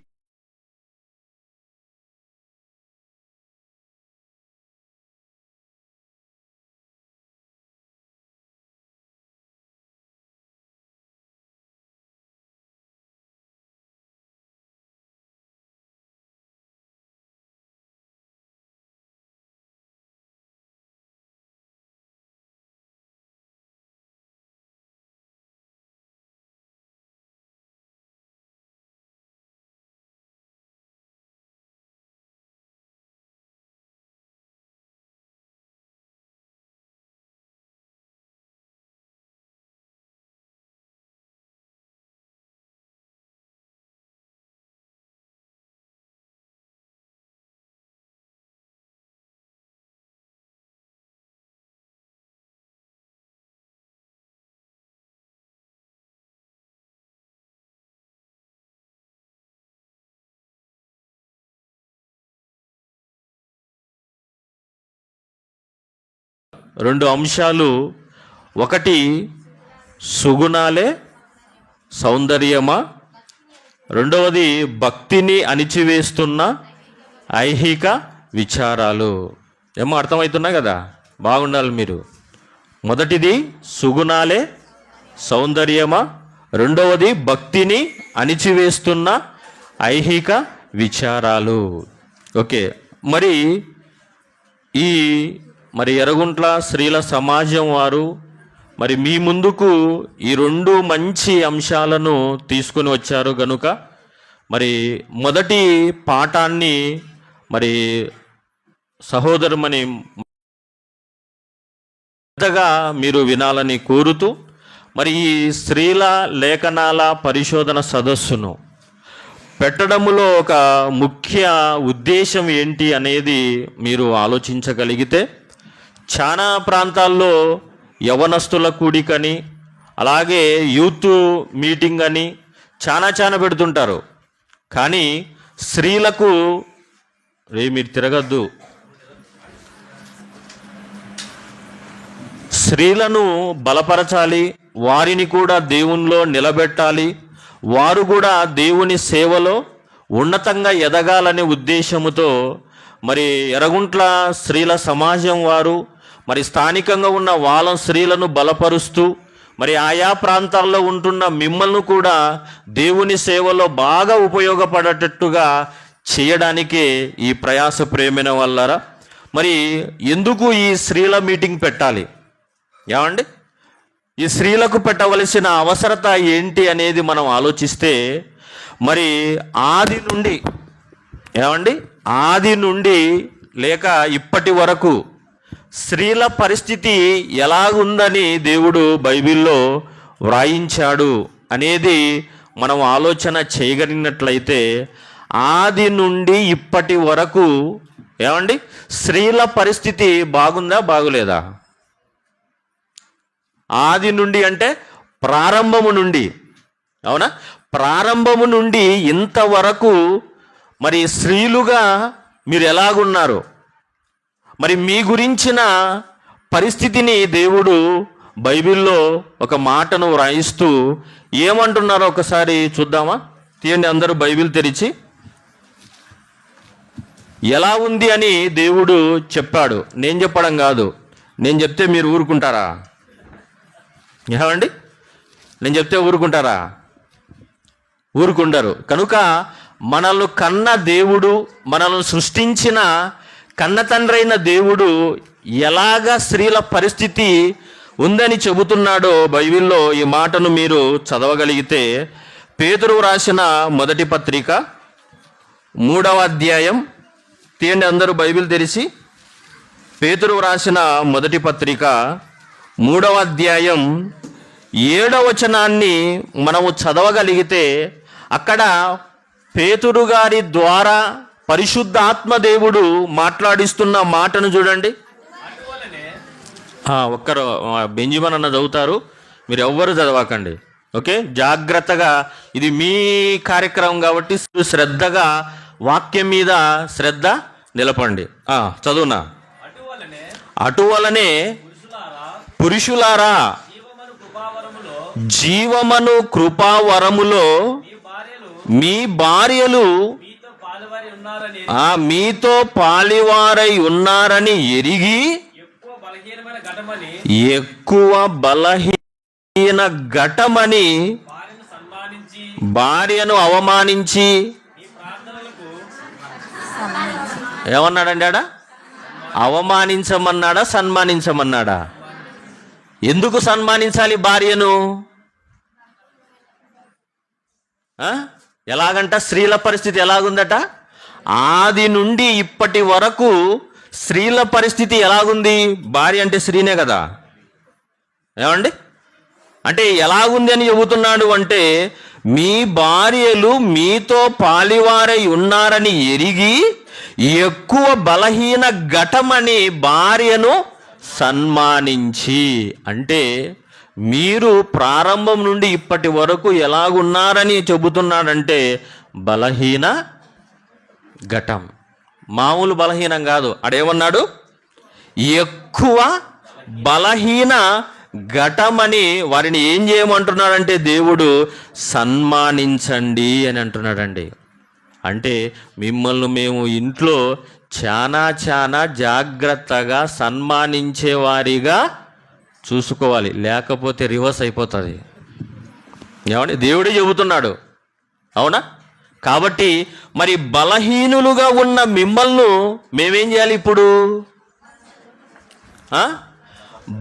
రెండు అంశాలు, ఒకటి సుగుణాలే సౌందర్యమా, రెండవది భక్తిని అణిచివేస్తున్న ఐహిక విచారాలు. ఏమో అర్థమవుతున్నాయి కదా, బాగుండాలి మీరు. మొదటిది సుగుణాలే సౌందర్యమా, రెండవది భక్తిని అణిచివేస్తున్న ఐహిక విచారాలు. ఓకే, మరి ఎర్రగుంట్ల స్త్రీల సమాజం వారు మరి మీ ముందుకు ఈ రెండు మంచి అంశాలను తీసుకొని వచ్చారు గనుక మరి మొదటి పాఠాన్ని మరి సహోదరుమని పెద్దగా మీరు వినాలని కోరుతూ మరి ఈ స్త్రీల లేఖనాల పరిశోధన సదస్సును పెట్టడములో ఒక ముఖ్య ఉద్దేశం ఏంటి అనేది మీరు ఆలోచించగలిగితే, చాలా ప్రాంతాల్లో యవనస్తుల కూడికని అలాగే యూత్ మీటింగ్ అని చాలా పెడుతుంటారు. కానీ స్త్రీలకు మీరు తిరగద్దు, స్త్రీలను బలపరచాలి, వారిని కూడా దేవునిలో నిలబెట్టాలి, వారు కూడా దేవుని సేవలో ఉన్నతంగా ఎదగాలనే ఉద్దేశముతో మరి ఎర్రగుంట్ల స్త్రీల సమాజం వారు మరి స్థానికంగా ఉన్న వాళ్ళ స్త్రీలను బలపరుస్తూ మరి ఆయా ప్రాంతాల్లో ఉంటున్న మిమ్మల్ని కూడా దేవుని సేవలో బాగా ఉపయోగపడేటట్టుగా చేయడానికే ఈ ప్రయాస ప్రేమైన వాళ్ళరా. మరి ఎందుకు ఈ స్త్రీల మీటింగ్ పెట్టాలి, ఏమండి? ఈ స్త్రీలకు పెట్టవలసిన అవసరత ఏంటి అనేది మనం ఆలోచిస్తే, మరి ఆది నుండి లేక ఇప్పటి వరకు స్త్రీల పరిస్థితి ఎలాగుందని దేవుడు బైబిల్లో వ్రాయించాడు అనేది మనం ఆలోచన చేయగలిగినట్లయితే, ఆది నుండి ఇప్పటి వరకు ఏమండి స్త్రీల పరిస్థితి బాగుందా బాగులేదా? ఆది నుండి అంటే ప్రారంభము నుండి, అవునా? ప్రారంభము నుండి ఇంతవరకు మరి స్త్రీలుగా మీరు ఎలాగున్నారు, మరి మీ గురించిన పరిస్థితిని దేవుడు బైబిల్లో ఒక మాటను వ్రాయిస్తూ ఏమంటున్నారో ఒకసారి చూద్దామా? తీయండి అందరూ బైబిల్ తెరిచి. ఎలా ఉంది అని దేవుడు చెప్పాడు. నేను చెప్పడం కాదు, నేను చెప్తే మీరు ఊరుకుంటారా? ఏమండి, నేను చెప్తే ఊరుకుంటారా? ఊరుకుంటారు. కనుక మనల్ని కన్న దేవుడు, మనల్ని సృష్టించిన కన్న తండ్రైన దేవుడు ఎలాగా స్త్రీల పరిస్థితి ఉందని చెబుతున్నాడో బైబిల్లో ఈ మాటను మీరు చదవగలిగితే, పేతురు రాసిన మొదటి పత్రిక 3వ అధ్యాయం తీయండి అందరూ బైబిల్ తెరిచి. పేతురు రాసిన మొదటి పత్రిక 3వ అధ్యాయం 7వ వచనాన్ని మనము చదవగలిగితే, అక్కడ పేతురు గారి ద్వారా పరిశుద్ధ ఆత్మదేవుడు మాట్లాడిస్తున్న మాటను చూడండి. ఒక్కరు బెంజిమన్ అన్న చదువుతారు, మీరు ఎవ్వరు చదవకండి, ఓకే? జాగ్రత్తగా, ఇది మీ కార్యక్రమం కాబట్టి శ్రద్ధగా వాక్యం మీద శ్రద్ధ నిలపండి. చదువునా. అటువలనే పురుషులారా, జీవమను కృపావరములో మీ భార్యలు మీతో పాలివారై ఉన్నారని ఎరిగి ఎక్కువ బలహీన ఘటమని భార్యను అవమానించి ఏమన్నాడండి? అవమానించమన్నాడా, సన్మానించమన్నాడా? ఎందుకు సన్మానించాలి భార్యను? ఎలాగంట? స్త్రీల పరిస్థితి ఎలాగుందట? ఆది నుండి ఇప్పటి వరకు స్త్రీల పరిస్థితి ఎలాగుంది? భార్య అంటే స్త్రీనే కదా, ఏమండి? అంటే ఎలాగుంది అని చెబుతున్నాడు అంటే, మీ భార్యలు మీతో పాలివారై ఉన్నారని ఎరిగి ఎక్కువ బలహీన ఘటమని భార్యను సన్మానించి. అంటే మీరు ప్రారంభం నుండి ఇప్పటి వరకు ఎలాగున్నారని చెబుతున్నాడంటే, బలహీన ఘటం, మామూలు బలహీనం కాదు. అడేమన్నాడు? ఎక్కువ బలహీన ఘటమని వారిని ఏం చేయమంటున్నాడంటే, దేవుడు సన్మానించండి అని అంటున్నాడండి. అంటే మిమ్మల్ని మేము ఇంట్లో చాలా జాగ్రత్తగా సన్మానించేవారిగా చూసుకోవాలి, లేకపోతే రివర్స్ అయిపోతుంది. ఏమండి? దేవుడే చెబుతున్నాడు, అవునా? కాబట్టి మరి బలహీనులుగా ఉన్న మిమ్మల్ని మేమేం చేయాలి ఇప్పుడు?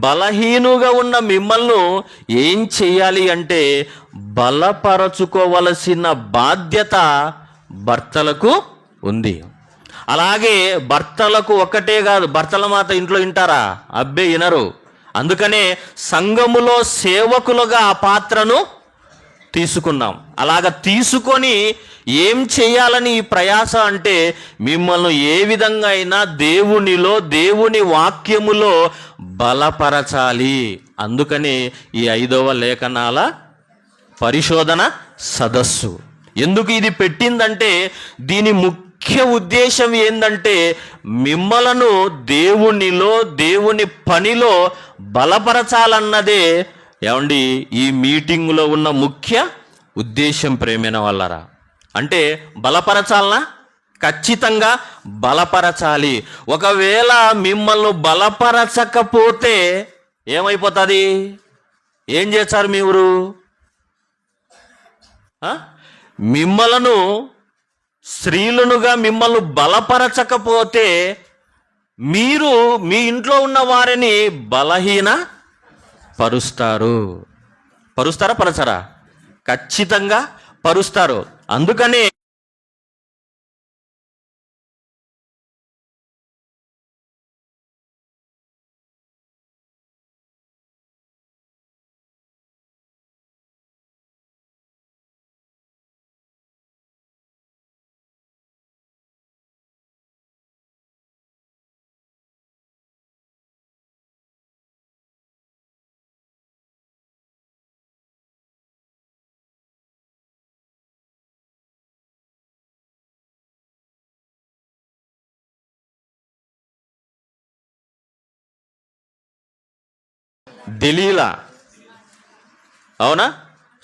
బలహీనుగా ఉన్న మిమ్మల్ని ఏం చేయాలి అంటే, బలపరచుకోవలసిన బాధ్యత భర్తలకు ఉంది. అలాగే భర్తలకు ఒక్కటే కాదు, భర్తల మాట ఇంట్లో వింటారా? అబ్బే వినరు. అందుకనే సంఘములో సేవకులుగా ఆ పాత్రను తీసుకున్నాం. అలాగ తీసుకొని ఏం చేయాలని ఈ ప్రయాస అంటే, మిమ్మల్ని ఏ విధంగా అయినా దేవునిలో, దేవుని వాక్యములో బలపరచాలి. అందుకని ఈ 5వ లేఖనాల పరిశోధన సదస్సు ఎందుకు ఇది పెట్టిందంటే, దీని ముఖ్య ఉద్దేశం ఏంటంటే, మిమ్మలను దేవునిలో, దేవుని పనిలో బలపరచాలన్నదే ఏమండి ఈ మీటింగులో ఉన్న ముఖ్య ఉద్దేశం. ప్రేమైన వాళ్ళరా, అంటే బలపరచాలనా? ఖచ్చితంగా బలపరచాలి. ఒకవేళ మిమ్మల్ని బలపరచకపోతే ఏమైపోతుంది? ఏం చేస్తారు మీరు? మిమ్మలను స్త్రీలనుగా మిమ్మల్ని బలపరచకపోతే మీరు మీ ఇంట్లో ఉన్న వారిని బలహీన పరుస్తారా? పరచరా? ఖచ్చితంగా పరుస్తారు. అందుకనే దెలీలా, అవునా,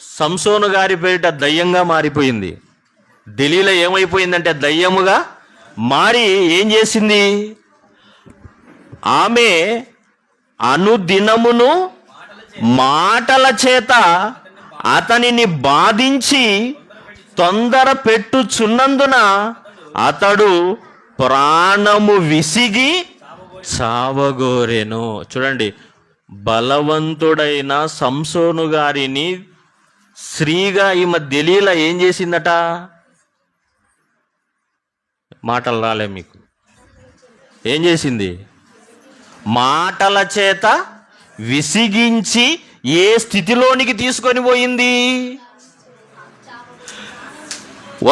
సంసోను గారి పేరిట దయ్యంగా మారిపోయింది. దెలీలా ఏమైపోయిందంటే దయ్యముగా మారి ఏం చేసింది? ఆమె అనుదినమును మాటల చేత అతనిని బాధించి తొందర పెట్టుచున్నందున అతడు ప్రాణము విసిగి చావగోరెను. చూడండి, బలవంతుడైన సంసోను గారిని స్త్రీగా ఈమె దెలీలా ఏం చేసిందట? మాటలు రాలే మీకు. ఏం చేసింది? మాటల చేత విసిగించి ఏ స్థితిలోనికి తీసుకొని పోయింది?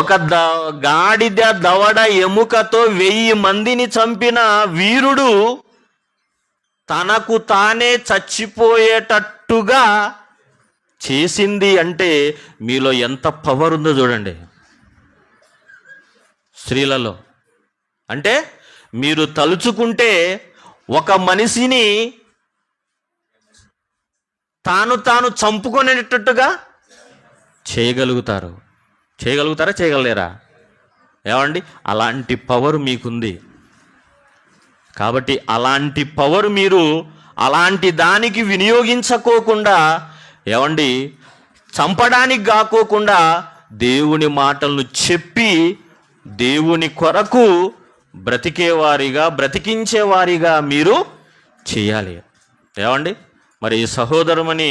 ఒక గాడిద దవడ ఎముకతో 1000 మందిని చంపిన వీరుడు తనకు తానే చచ్చిపోయేటట్టుగా చేసింది అంటే మీలో ఎంత పవర్ ఉందో చూడండి. స్త్రీలలో అంటే మీరు తలుచుకుంటే ఒక మనిషిని తాను చంపుకునేటట్టుగా చేయగలుగుతారా? చేయగలేరా? ఏమండి, అలాంటి పవర్ మీకుంది. కాబట్టి అలాంటి పవర్ మీరు అలాంటి దానికి వినియోగించుకోకుండా, ఏమండి, చంపడానికి కాకోకుండా దేవుని మాటలను చెప్పి దేవుని కొరకు బ్రతికించేవారిగా మీరు చేయాలి. ఏమండి, మరి ఈ సహోదరమని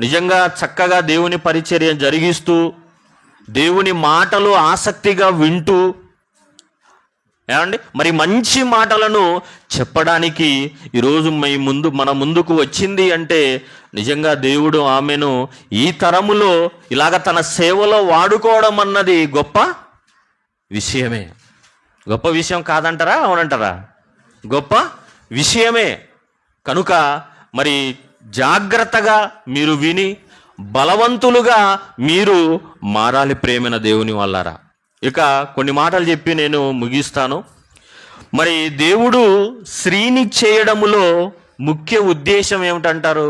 నిజంగా చక్కగా దేవుని పరిచర్య జరిగిస్తూ దేవుని మాటలు ఆసక్తిగా వింటూ, ఏమండి, మరి మంచి మాటలను చెప్పడానికి ఈరోజు మన ముందుకు వచ్చింది అంటే నిజంగా దేవుడు ఆమెను ఈ తరములో ఇలాగ తన సేవలో వాడుకోవడం అన్నది గొప్ప విషయమే. గొప్ప విషయం కాదంటారా? అవునంటారా? గొప్ప విషయమే. కనుక మరి జాగ్రత్తగా మీరు విని బలవంతులుగా మీరు మారాలి ప్రేమైన దేవుని వాళ్ళారా. ఇక కొన్ని మాటలు చెప్పి నేను ముగిస్తాను. మరి దేవుడు స్త్రీని చేయడములో ముఖ్య ఉద్దేశం ఏమిటంటారు?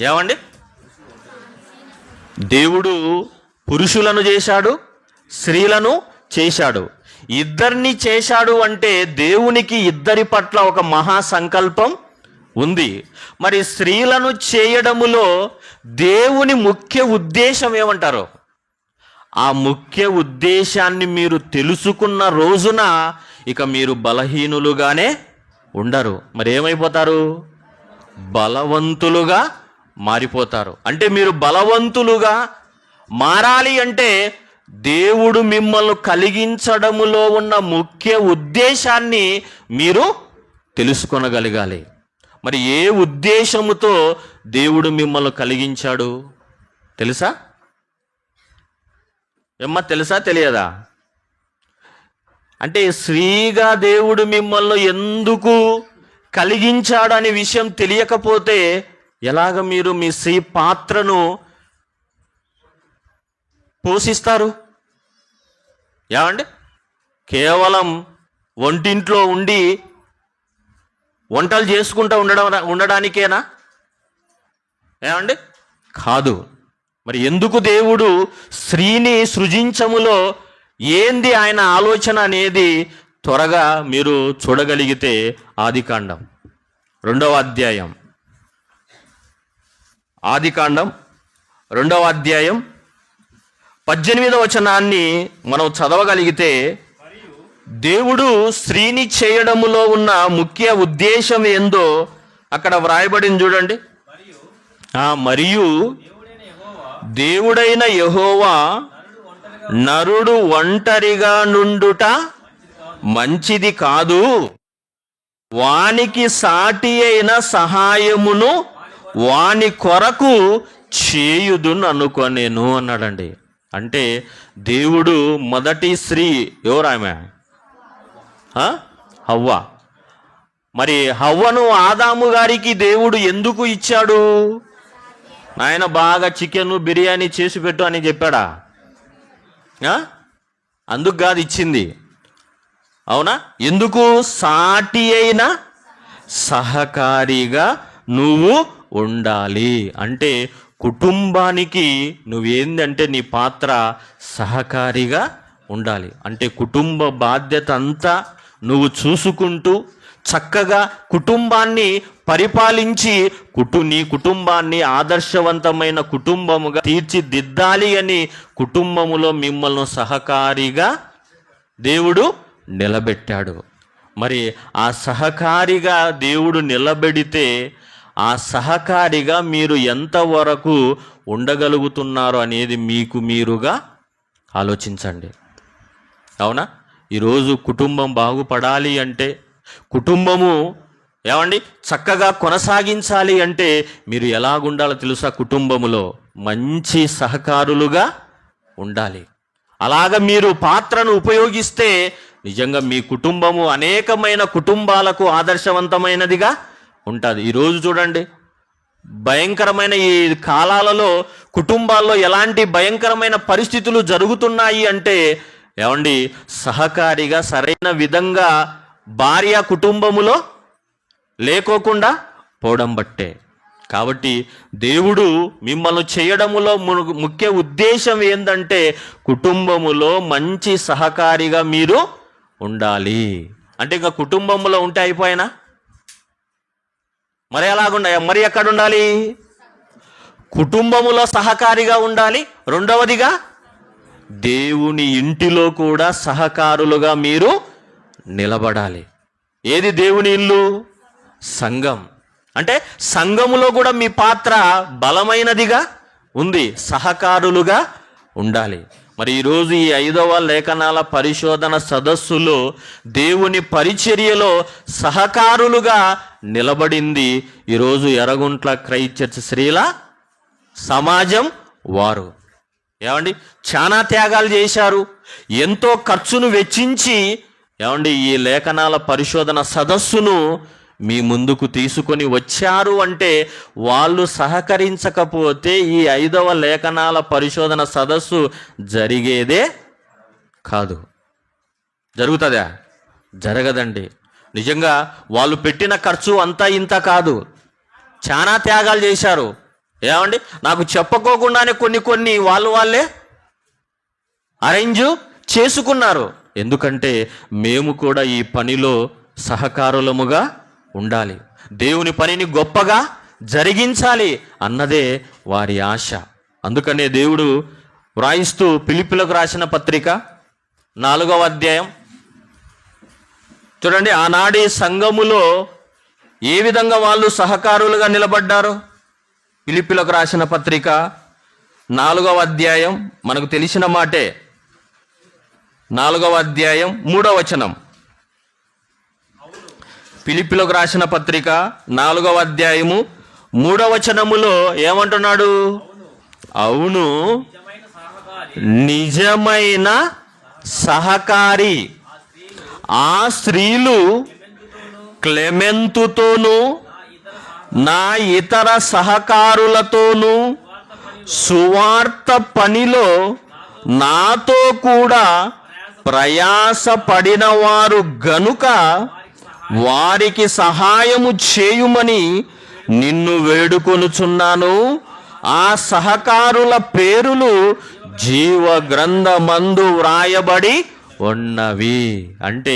ఏమండి, దేవుడు పురుషులను చేశాడు, స్త్రీలను చేశాడు. ఇద్దరిని చేశాడు అంటే దేవునికి ఇద్దరి పట్ల ఒక మహా సంకల్పం ఉంది. మరి స్త్రీలను చేయడములో దేవుని ముఖ్య ఉద్దేశం ఏమంటారు? ఆ ముఖ్య ఉద్దేశాన్ని మీరు తెలుసుకున్న రోజున ఇక మీరు బలహీనులుగానే ఉండరు. మరి ఏమైపోతారు? బలవంతులుగా మారిపోతారు. అంటే మీరు బలవంతులుగా మారాలి అంటే దేవుడు మిమ్మల్ని కలిగించడములో ఉన్న ముఖ్య ఉద్దేశాన్ని మీరు తెలుసుకొనగలగాలి. మరి ఏ ఉద్దేశముతో దేవుడు మిమ్మల్ని కలిగించాడు తెలుసా? తెలుసా తెలియదా? అంటే స్త్రీగా దేవుడు మిమ్మల్ని ఎందుకు కలిగించాడు అనే విషయం తెలియకపోతే ఎలాగ మీరు మీ స్త్రీ పాత్రను పోషిస్తారు? ఏమండి, కేవలం వంటింట్లో ఉండి వంటలు చేసుకుంటూ ఉండడానికేనా? ఏమండి, కాదు. మరి ఎందుకు దేవుడు స్త్రీని సృజించములో ఏంది ఆయన ఆలోచన అనేది త్వరగా మీరు చూడగలిగితే ఆదికాండం 2వ అధ్యాయం 18వ వచనాన్ని మనం చదవగలిగితే, దేవుడు స్త్రీని చేయడములో ఉన్న ముఖ్య ఉద్దేశం ఏందో అక్కడ వ్రాయబడింది చూడండి. మరియు దేవుడైన యెహోవా నరుడు ఒంటరిగా నుండుట మంచిది కాదు, వానికి సాటి అయిన సహాయమును వాని కొరకు చేయుదును అనుకొనేను అన్నాడండి. అంటే దేవుడు మొదటి స్త్రీ ఎవరామె? హవ్వ. మరి హవ్వను ఆదాము గారికి దేవుడు ఎందుకు ఇచ్చాడు? ఆయన బాగా చికెన్ బిర్యానీ చేసి పెట్టు అని చెప్పాడా? అందుకు కాదు ఇచ్చింది. అవునా? ఎందుకు? సాటి అయిన సహకారిగా నువ్వు ఉండాలి. అంటే కుటుంబానికి నువ్వేందంటే నీ పాత్ర సహకారిగా ఉండాలి. అంటే కుటుంబ బాధ్యత అంతా నువ్వు చూసుకుంటూ చక్కగా కుటుంబాన్ని పరిపాలించి నీ కుటుంబాన్ని ఆదర్శవంతమైన కుటుంబముగా తీర్చిదిద్దాలి అని కుటుంబములో మిమ్మల్ని సహకారిగా దేవుడు నిలబెట్టాడు. మరి ఆ సహకారిగా దేవుడు నిలబెడితే ఆ సహకారిగా మీరు ఎంతవరకు ఉండగలుగుతున్నారు అనేది మీకు మీరుగా ఆలోచించండి. అవునా? ఈరోజు కుటుంబం బాగుపడాలి అంటే, కుటుంబము చక్కగా కొనసాగించాలి అంటే మీరు ఎలాగుండాలో తెలుసా? కుటుంబములో మంచి సహకారులుగా ఉండాలి. అలాగ మీరు పాత్రను ఉపయోగిస్తే నిజంగా మీ కుటుంబము అనేకమైన కుటుంబాలకు ఆదర్శవంతమైనదిగా ఉంటుంది. ఈరోజు చూడండి, భయంకరమైన ఈ కాలాలలో కుటుంబాల్లో ఎలాంటి భయంకరమైన పరిస్థితులు జరుగుతున్నాయి అంటే సహకారిగా సరైన విధంగా భార్య కుటుంబములో లేకోకుండా పోవడం బట్టే. కాబట్టి దేవుడు మిమ్మల్ని చేయడములో ముఖ్య ఉద్దేశం ఏంటంటే కుటుంబములో మంచి సహకారిగా మీరు ఉండాలి. అంటే ఇంకా కుటుంబంలో ఉంటే అయిపోయినా మరి మరి ఎక్కడ ఉండాలి? కుటుంబములో సహకారిగా ఉండాలి. రెండవదిగా దేవుని ఇంటిలో కూడా సహకారులుగా మీరు నిలబడాలి. ఏది దేవుని ఇల్లు? సంఘం. అంటే సంఘములో కూడా మీ పాత్ర బలమైనదిగా ఉంది, సహకారులుగా ఉండాలి. మరి ఈరోజు ఈ 5వ లేఖనాల పరిశోధన సదస్సులో దేవుని పరిచర్యలో సహకారులుగా నిలబడింది ఈరోజు ఎర్రగుంట్ల క్రైస్ట్ చర్చ్ స్త్రీల సమాజం వారు. చాలా త్యాగాలు చేశారు, ఎంతో ఖర్చును వెచ్చించి ఈ లేఖనాల పరిశోధన సదస్సును మీ ముందుకు తీసుకొని వచ్చారు. అంటే వాళ్ళు సహకరించకపోతే ఈ 5వ లేఖనాల పరిశోధన సదస్సు జరిగేదే కాదు. జరుగుతుందా? జరగదండి. నిజంగా వాళ్ళు పెట్టిన ఖర్చు అంతా ఇంత కాదు, చాలా త్యాగాలు చేశారు. నాకు చెప్పుకోకుండానే కొన్ని వాళ్ళే అరేంజ్ చేసుకున్నారు. ఎందుకంటే మేము కూడా ఈ పనిలో సహకారులముగా ఉండాలి, దేవుని పనిని గొప్పగా జరిగించాలి అన్నదే వారి ఆశ. అందుకనే దేవుడు వ్రాయిస్తూ ఫిలిప్పీలకు రాసిన పత్రిక 4వ అధ్యాయం చూడండి, ఆనాటి సంఘములో ఏ విధంగా వాళ్ళు సహకారులుగా నిలబడ్డారు. ఫిలిప్పీలకు రాసిన పత్రిక 4వ అధ్యాయం మనకు తెలిసిన మాటే. 4వ అధ్యాయం 3వ వచనం. ఫిలిప్పీలకు రాసిన పత్రిక 4వ అధ్యాయము 3వ వచనములో ఏమంటున్నాడు? అవును, నిజమైన సహకారి ఆ స్త్రీలు క్లెమెంతుతోనూ నా ఇతర సహకారులతోనూ సువార్త పనిలో నాతో కూడా ప్రయాసపడిన వారు గనుక వారికి సహాయము చేయుమని నిన్ను వేడుకొనుచున్నాను. ఆ సహకారుల పేరులు జీవ గ్రంథమందు వ్రాయబడి ఉన్నవి. అంటే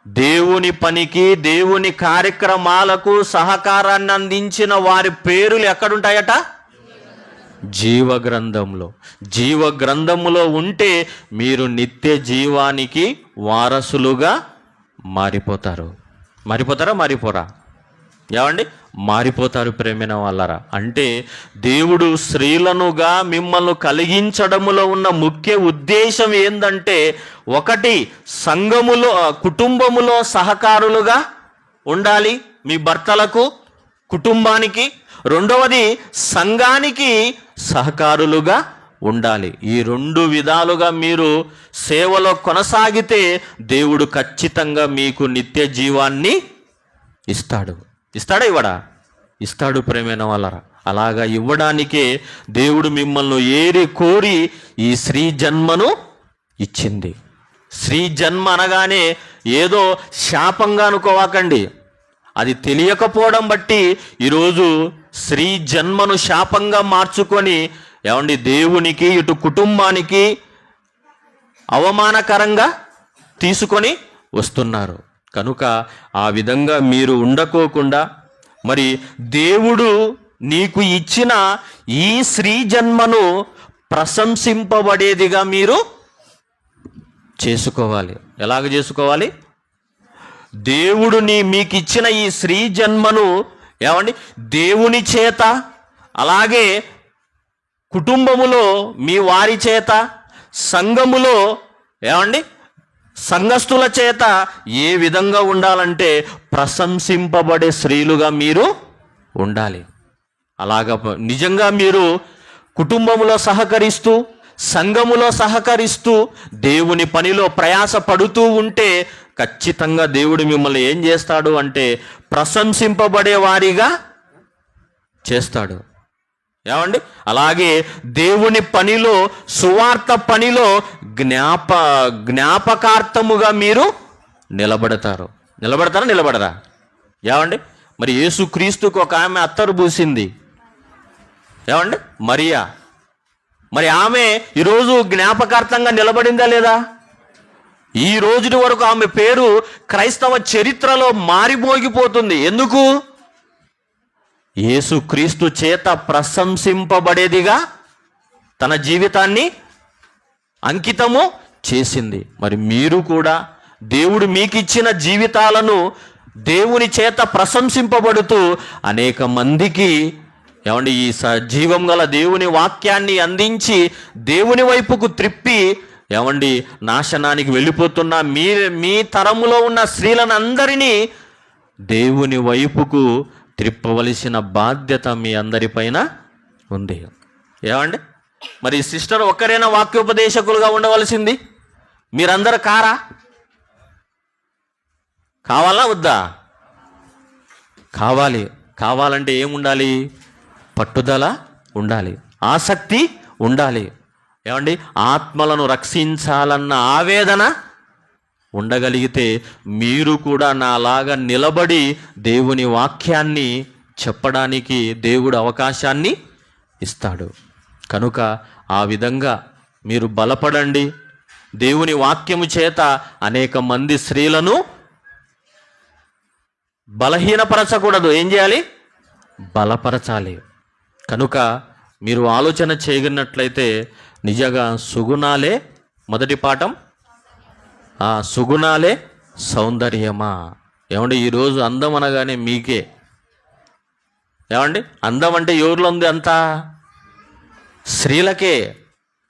దేవుని పనికి, దేవుని కార్యక్రమాలకు సహకారాన్ని అందించిన వారి పేరులు ఎక్కడుంటాయట? జీవ గ్రంథంలో. జీవ గ్రంథములో ఉంటే మీరు నిత్య జీవానికి వారసులుగా మారిపోతారు. మారిపోరా? మారిపోతారు ప్రేమైన వాళ్ళరా. అంటే దేవుడు స్త్రీలనుగా మిమ్మల్ని కలిగించడములో ఉన్న ముఖ్య ఉద్దేశం ఏందంటే, ఒకటి సంఘములో కుటుంబములో సహకారులుగా ఉండాలి మీ భర్తలకు, కుటుంబానికి. రెండవది సంఘానికి సహకారులుగా ఉండాలి. ఈ 2 విధాలుగా మీరు సేవలో కొనసాగితే దేవుడు ఖచ్చితంగా మీకు నిత్య జీవాన్ని ఇస్తాడా ఇవ్వడా? ఇస్తాడు ప్రేమైన వాళ్ళరా. అలాగా ఇవ్వడానికే దేవుడు మిమ్మల్ని ఏరి కోరి ఈ స్త్రీ జన్మను ఇచ్చింది. స్త్రీ జన్మ అనగానే ఏదో శాపంగా అనుకోవాకండి. అది తెలియకపోవడం బట్టి ఈరోజు స్త్రీ జన్మను శాపంగా మార్చుకొని దేవునికి ఇటు కుటుంబానికి అవమానకరంగా తీసుకొని వస్తున్నారు. కనుక ఆ విధంగా మీరు ఉండకోకుండా మరి దేవుడు నీకు ఇచ్చిన ఈ స్త్రీ జన్మను ప్రశంసింపబడేదిగా మీరు చేసుకోవాలి. ఎలాగ చేసుకోవాలి? దేవుడు మీకు ఇచ్చిన ఈ స్త్రీ జన్మను ఏమండి దేవుని చేత, అలాగే కుటుంబములో మీ వారి చేత, సంఘములో ఏమండి సంఘస్థుల చేత ఏ విధంగా ఉండాలంటే ప్రశంసింపబడే స్త్రీలుగా మీరు ఉండాలి. అలాగా నిజంగా మీరు కుటుంబములో సహకరిస్తూ, సంఘములో సహకరిస్తూ, దేవుని పనిలో ప్రయాస పడుతూ ఉంటే ఖచ్చితంగా దేవుడు మిమ్మల్ని ఏం చేస్తాడు అంటే ప్రశంసింపబడే వారిగా చేస్తాడు. ఏమండి? అలాగే దేవుని పనిలో, సువార్త పనిలో జ్ఞాపకార్థముగా మీరు నిలబడరా? ఏమండి? మరి యేసుక్రీస్తుకు ఒక ఆమె అత్తరు పూసింది. ఏమండి? మరియా. మరి ఆమె ఈరోజు జ్ఞాపకార్థంగా నిలబడిందా లేదా? ఈ రోజుటి వరకు ఆమె పేరు క్రైస్తవ చరిత్రలో మారిపోగిపోతుంది. ఎందుకు? యేసుక్రీస్తు చేత ప్రశంసింపబడేదిగా తన జీవితాన్ని అంకితము చేసింది. మరి మీరు కూడా దేవుడు మీకు ఇచ్చిన జీవితాలను దేవుని చేత ప్రశంసింపబడుతూ అనేక మందికి ఏమండి ఈ జీవం గల దేవుని వాక్యాన్ని అందించి దేవుని వైపుకు త్రిప్పి ఏమండి నాశనానికి వెళ్ళిపోతున్న మీ తరములో ఉన్న స్త్రీలను అందరినీ దేవుని వైపుకు త్రిప్పవలసిన బాధ్యత మీ అందరిపైన ఉంది. ఏమండి? మరి సిస్టర్ ఒక్కరైనా వాక్యోపదేశకులుగా ఉండవలసింది? మీరందరూ కావాలా వద్దా? కావాలంటే ఏముండాలి? పట్టుదల ఉండాలి, ఆసక్తి ఉండాలి. ఏమండి? ఆత్మలను రక్షించాలన్న ఆవేదన ఉండగలిగితే మీరు కూడా నాలాగా నిలబడి దేవుని వాక్యాన్ని చెప్పడానికి దేవుడు అవకాశాన్ని ఇస్తాడు. కనుక ఆ విధంగా మీరు బలపడండి. దేవుని వాక్యము చేత అనేక మంది స్త్రీలను బలహీనపరచకూడదు. ఏం చేయాలి? బలపరచాలి. కనుక మీరు ఆలోచన చేయగలిగినట్లయితే నిజంగా సుగుణాలే మొదటి పాఠం, సుగుణాలే సౌందర్యమా. ఏమండి? ఈరోజు అందం అనగానే మీకే. ఏమండి? అందం అంటే ఎవరిలో ఉంది? అంతా స్త్రీలకే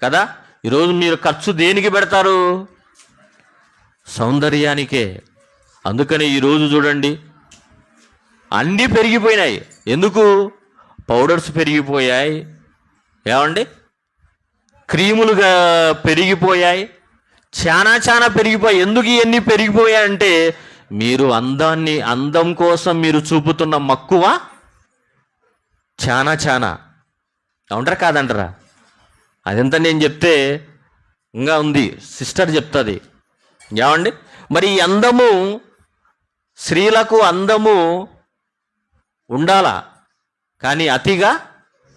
కదా. ఈరోజు మీరు ఖర్చు దేనికి పెడతారు? సౌందర్యానికే. అందుకని ఈరోజు చూడండి అన్నీ పెరిగిపోయినాయి. ఎందుకు? పౌడర్స్ పెరిగిపోయాయి. ఏమండి? క్రీములుగా పెరిగిపోయాయి. చాలా పెరిగిపోయాయి. ఎందుకు ఇవన్నీ పెరిగిపోయాయంటే మీరు అందం కోసం మీరు చూపుతున్న మక్కువ చాలా ఏమంటారా కాదంటారా? అదంతా నేను చెప్తే ఇంకా ఉంది, సిస్టర్ చెప్తుంది. ఏమండి? మరి ఈ అందము, స్త్రీలకు అందము ఉండాలా, కానీ అతిగా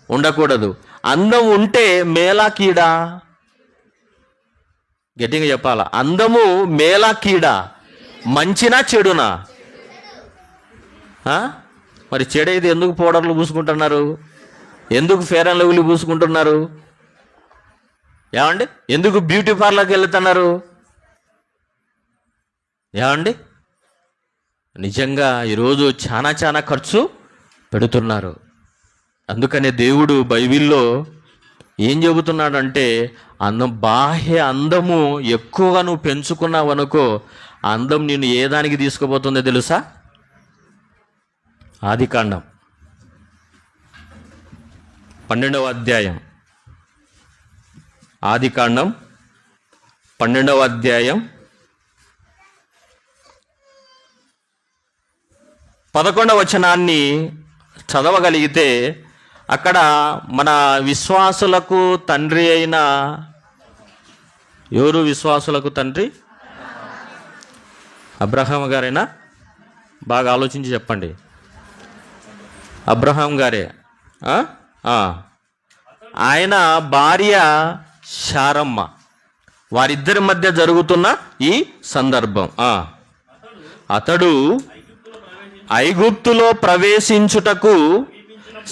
ఉండకూడదు. అందం ఉంటే మేలా కీడా? గట్టిగా చెప్పాలా? అందము మేలా కీడా? మంచినా చెడునా? మరి చెడైతే ఎందుకు పౌడర్లు పూసుకుంటున్నారు? ఎందుకు ఫేర్ అండ్ లవ్లీ పూసుకుంటున్నారు? ఏమండి? ఎందుకు బ్యూటీ పార్లర్కి వెళ్తున్నారు? ఏమండి? నిజంగా ఈరోజు చాలా ఖర్చు పెడుతున్నారు. అందుకనే దేవుడు బైబిల్లో ఏం చెబుతున్నాడంటే బాహ్య అందము ఎక్కువగా నువ్వు పెంచుకున్నావు అనుకో, ఆ అందం నిన్ను ఏ దానికి తీసుకుపోతుందో తెలుసా? ఆదికాండం 12వ అధ్యాయం. ఆదికాండం 12వ అధ్యాయం 11వ వచనాన్ని చదవగలిగితే అక్కడ మన విశ్వాసులకు తండ్రి అయిన ఎవరు? విశ్వాసులకు తండ్రి అబ్రహాం గారేనా? బాగా ఆలోచించి చెప్పండి. అబ్రహాం గారే. ఆయన భార్య శారమ్మ, వారిద్దరి మధ్య జరుగుతున్న ఈ సందర్భం. అతడు ఐగుప్తులో ప్రవేశించుటకు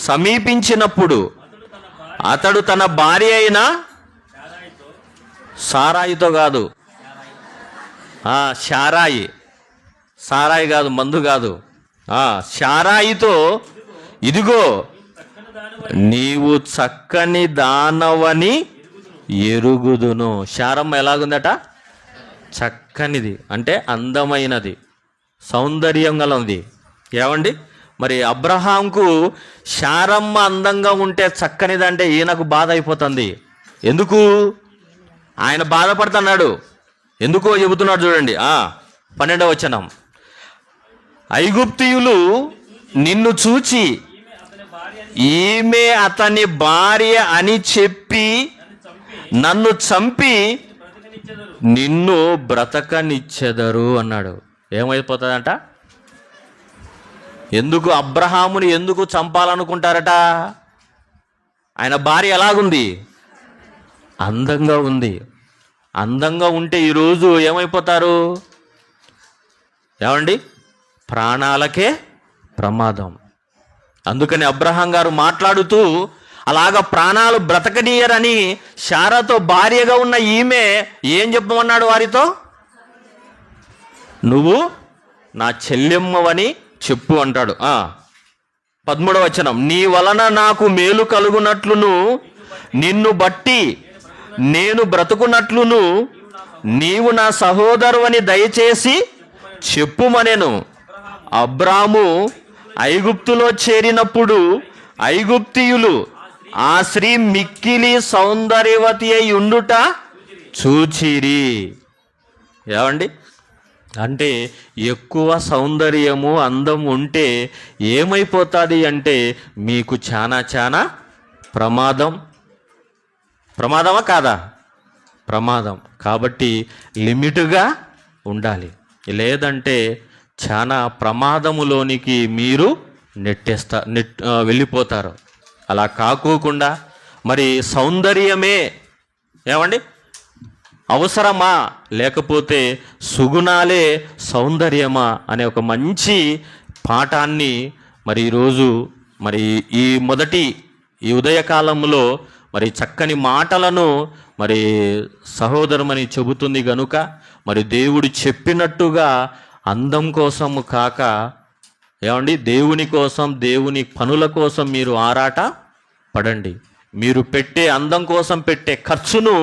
సమీపించినప్పుడు అతడు తన భార్య అయిన సారాయితో కాదు, సారాయి కాదు, మందు కాదు, శారాయితో, ఇదిగో నీవు చక్కని దానవని ఎరుగుదును. శారమ్మ ఎలాగుందట? చక్కనిది, అంటే అందమైనది, సౌందర్యం గలది. ఏమండి, మరి అబ్రహాంకు శారమ్మ అందంగా ఉంటే చక్కనిదంటే ఈయనకు బాధ అయిపోతుంది. ఎందుకు? ఆయన బాధపడుతున్నాడు. ఎందుకో చెబుతున్నాడు చూడండి. 12వ వచనం, ఐగుప్తీయులు నిన్ను చూచి ఈమె అతని భార్య అని చెప్పి నన్ను చంపి నిన్ను బ్రతకనిచ్చెదరు అన్నాడు. ఏమైపోతుందంట? ఎందుకు అబ్రహాముని ఎందుకు చంపాలనుకుంటారట? ఆయన భార్య ఎలాగుంది? అందంగా ఉంది. అందంగా ఉంటే ఈరోజు ఏమైపోతారు? ఏమండి, ప్రాణాలకే ప్రమాదం. అందుకని అబ్రహాం గారు మాట్లాడుతూ అలాగ ప్రాణాలు బ్రతకనీయరని శారాతో భార్యగా ఉన్న ఈమె ఏం చెప్పమన్నాడు వారితో? నువ్వు నా చెల్లెమ్మవని చెప్పు అంటాడు. 13వ వచనం, నీ వలన నాకు మేలు కలుగునట్లును నిన్ను బట్టి నేను బ్రతుకున్నట్లును నీవు నా సహోదరువని దయచేసి చెప్పుమనెను. అబ్రాము ఐగుప్తులో చేరినప్పుడు ఐగుప్తీయులు ఆ స్త్రీ మిక్కిలి సౌందర్యవతి అయి ఉండుట చూచిరి. ఏమండి, అంటే ఎక్కువ సౌందర్యము అందం ఉంటే ఏమైపోతుంది అంటే మీకు చాలా ప్రమాదమా కాదా? ప్రమాదం. కాబట్టి లిమిట్గా ఉండాలి, లేదంటే చాలా ప్రమాదములోనికి మీరు వెళ్ళిపోతారు. అలా కాకోకుండా మరి సౌందర్యమే ఏమండి అవసరమా, లేకపోతే సుగుణాలే సౌందర్యమా అనే ఒక మంచి పాఠాన్ని మరి ఈరోజు మరి ఈ ఉదయకాలంలో మరి చక్కని మాటలను మరి సహోదరమని చెబుతుంది గనుక మరి దేవుడు చెప్పినట్టుగా అందం కోసము కాక ఏమండి దేవుని కోసం, దేవుని పనుల కోసం మీరు ఆరాట పడండి. మీరు పెట్టే అందం కోసం పెట్టే ఖర్చును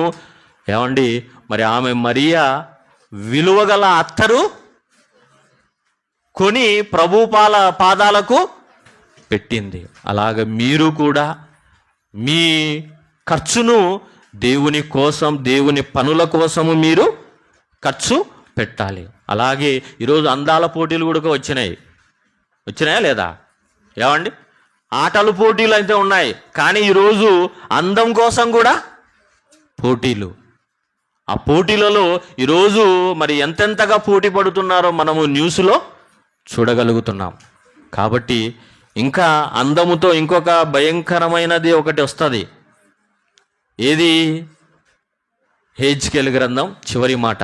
ఏమండి మరి ఆమె మరియా విలువగల అత్తరు కొని ప్రభు పాదాలకు పెట్టింది. అలాగే మీరు కూడా మీ ఖర్చును దేవుని కోసం, దేవుని పనుల కోసము మీరు ఖర్చు పెట్టాలి. అలాగే ఈరోజు అందాల పోటీలు కూడా వచ్చినాయా లేదా? ఏమండి, ఆటల పోటీలు అయితే ఉన్నాయి, కానీ ఈరోజు అందం కోసం కూడా పోటీలు. ఆ పోటీలలో ఈరోజు మరి ఎంతెంతగా పోటీ పడుతున్నారో మనము న్యూస్లో చూడగలుగుతున్నాం. కాబట్టి ఇంకా అందముతో ఇంకొక భయంకరమైనది ఒకటి వస్తుంది. ఏది? హెజ్కేలు గ్రంథం చివరి మాట.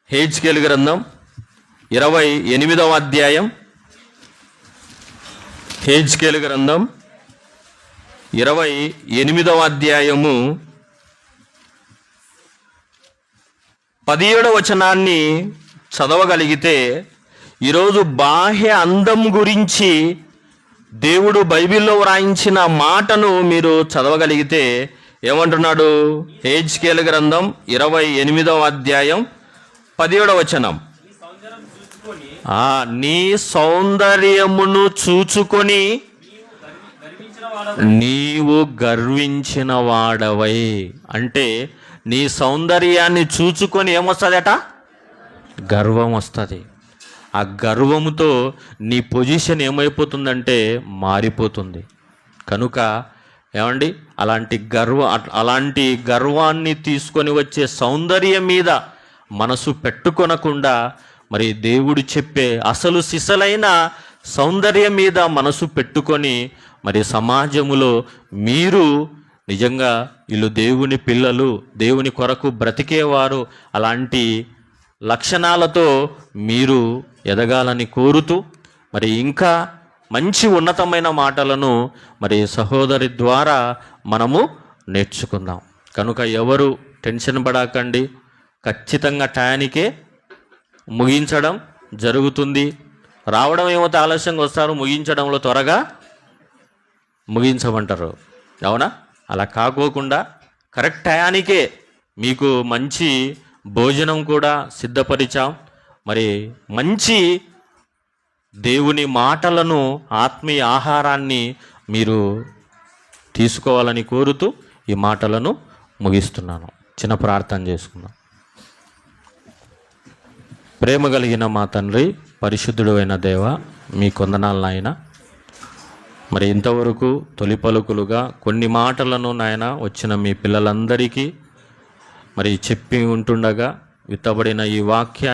హెజ్కేలు గ్రంథం 28వ అధ్యాయం. హెజ్కేలు గ్రంథం 28వ అధ్యాయము 17వ వచనాన్ని చదవగలిగితే ఈరోజు బాహ్య అందం గురించి దేవుడు బైబిల్లో వ్రాయించిన మాటను మీరు చదవగలిగితే ఏమంటున్నాడు? హెజ్కేలు గ్రంథం 28వ అధ్యాయం 17వ వచనం, నీ సౌందర్యమును చూచుకొని నీవు గర్వించిన వాడవై. అంటే నీ సౌందర్యాన్ని చూచుకొని ఏమొస్తుందట? గర్వం వస్తుంది. ఆ గర్వముతో నీ పొజిషన్ ఏమైపోతుందంటే మారిపోతుంది. కనుక ఏమండి, అలాంటి గర్వాన్ని తీసుకొని వచ్చే సౌందర్యం మీద మనసు పెట్టుకొనకుండా మరి దేవుడు చెప్పే అసలు సిసలైన సౌందర్యం మీద మనసు పెట్టుకొని మరి సమాజములో మీరు నిజంగా వీళ్ళు దేవుని పిల్లలు, దేవుని కొరకు బ్రతికేవారు, అలాంటి లక్షణాలతో మీరు ఎదగాలని కోరుతూ మరి ఇంకా మంచి ఉన్నతమైన మాటలను మరి సహోదరి ద్వారా మనము నేర్చుకుందాం. కనుక ఎవరు టెన్షన్ పడకండి, ఖచ్చితంగా టయానికే ముగించడం జరుగుతుంది. రావడం ఏమైతే ఆలస్యంగా వస్తారు, ముగించడంలో త్వరగా ముగించమంటారు. అవునా? అలా కాకోకుండా కరెక్ట్ టయానికే మీకు మంచి భోజనం కూడా సిద్ధపరిచాం. మరి మంచి దేవుని మాటలను, ఆత్మీయ ఆహారాన్ని మీరు తీసుకోవాలని కోరుతూ ఈ మాటలను ముగిస్తున్నాను. చిన్న ప్రార్థన చేసుకుందాం. ప్రేమ కలిగిన మా తండ్రి, పరిశుద్ధుడు అయిన దేవ, మీ కొందనాలు నాయన. మరి ఇంతవరకు తొలి పలుకులుగా కొన్ని మాటలను నాయన వచ్చిన మీ పిల్లలందరికీ మరి చెప్పి ఉంటుండగా విత్తబడిన ఈ వాక్యాన్ని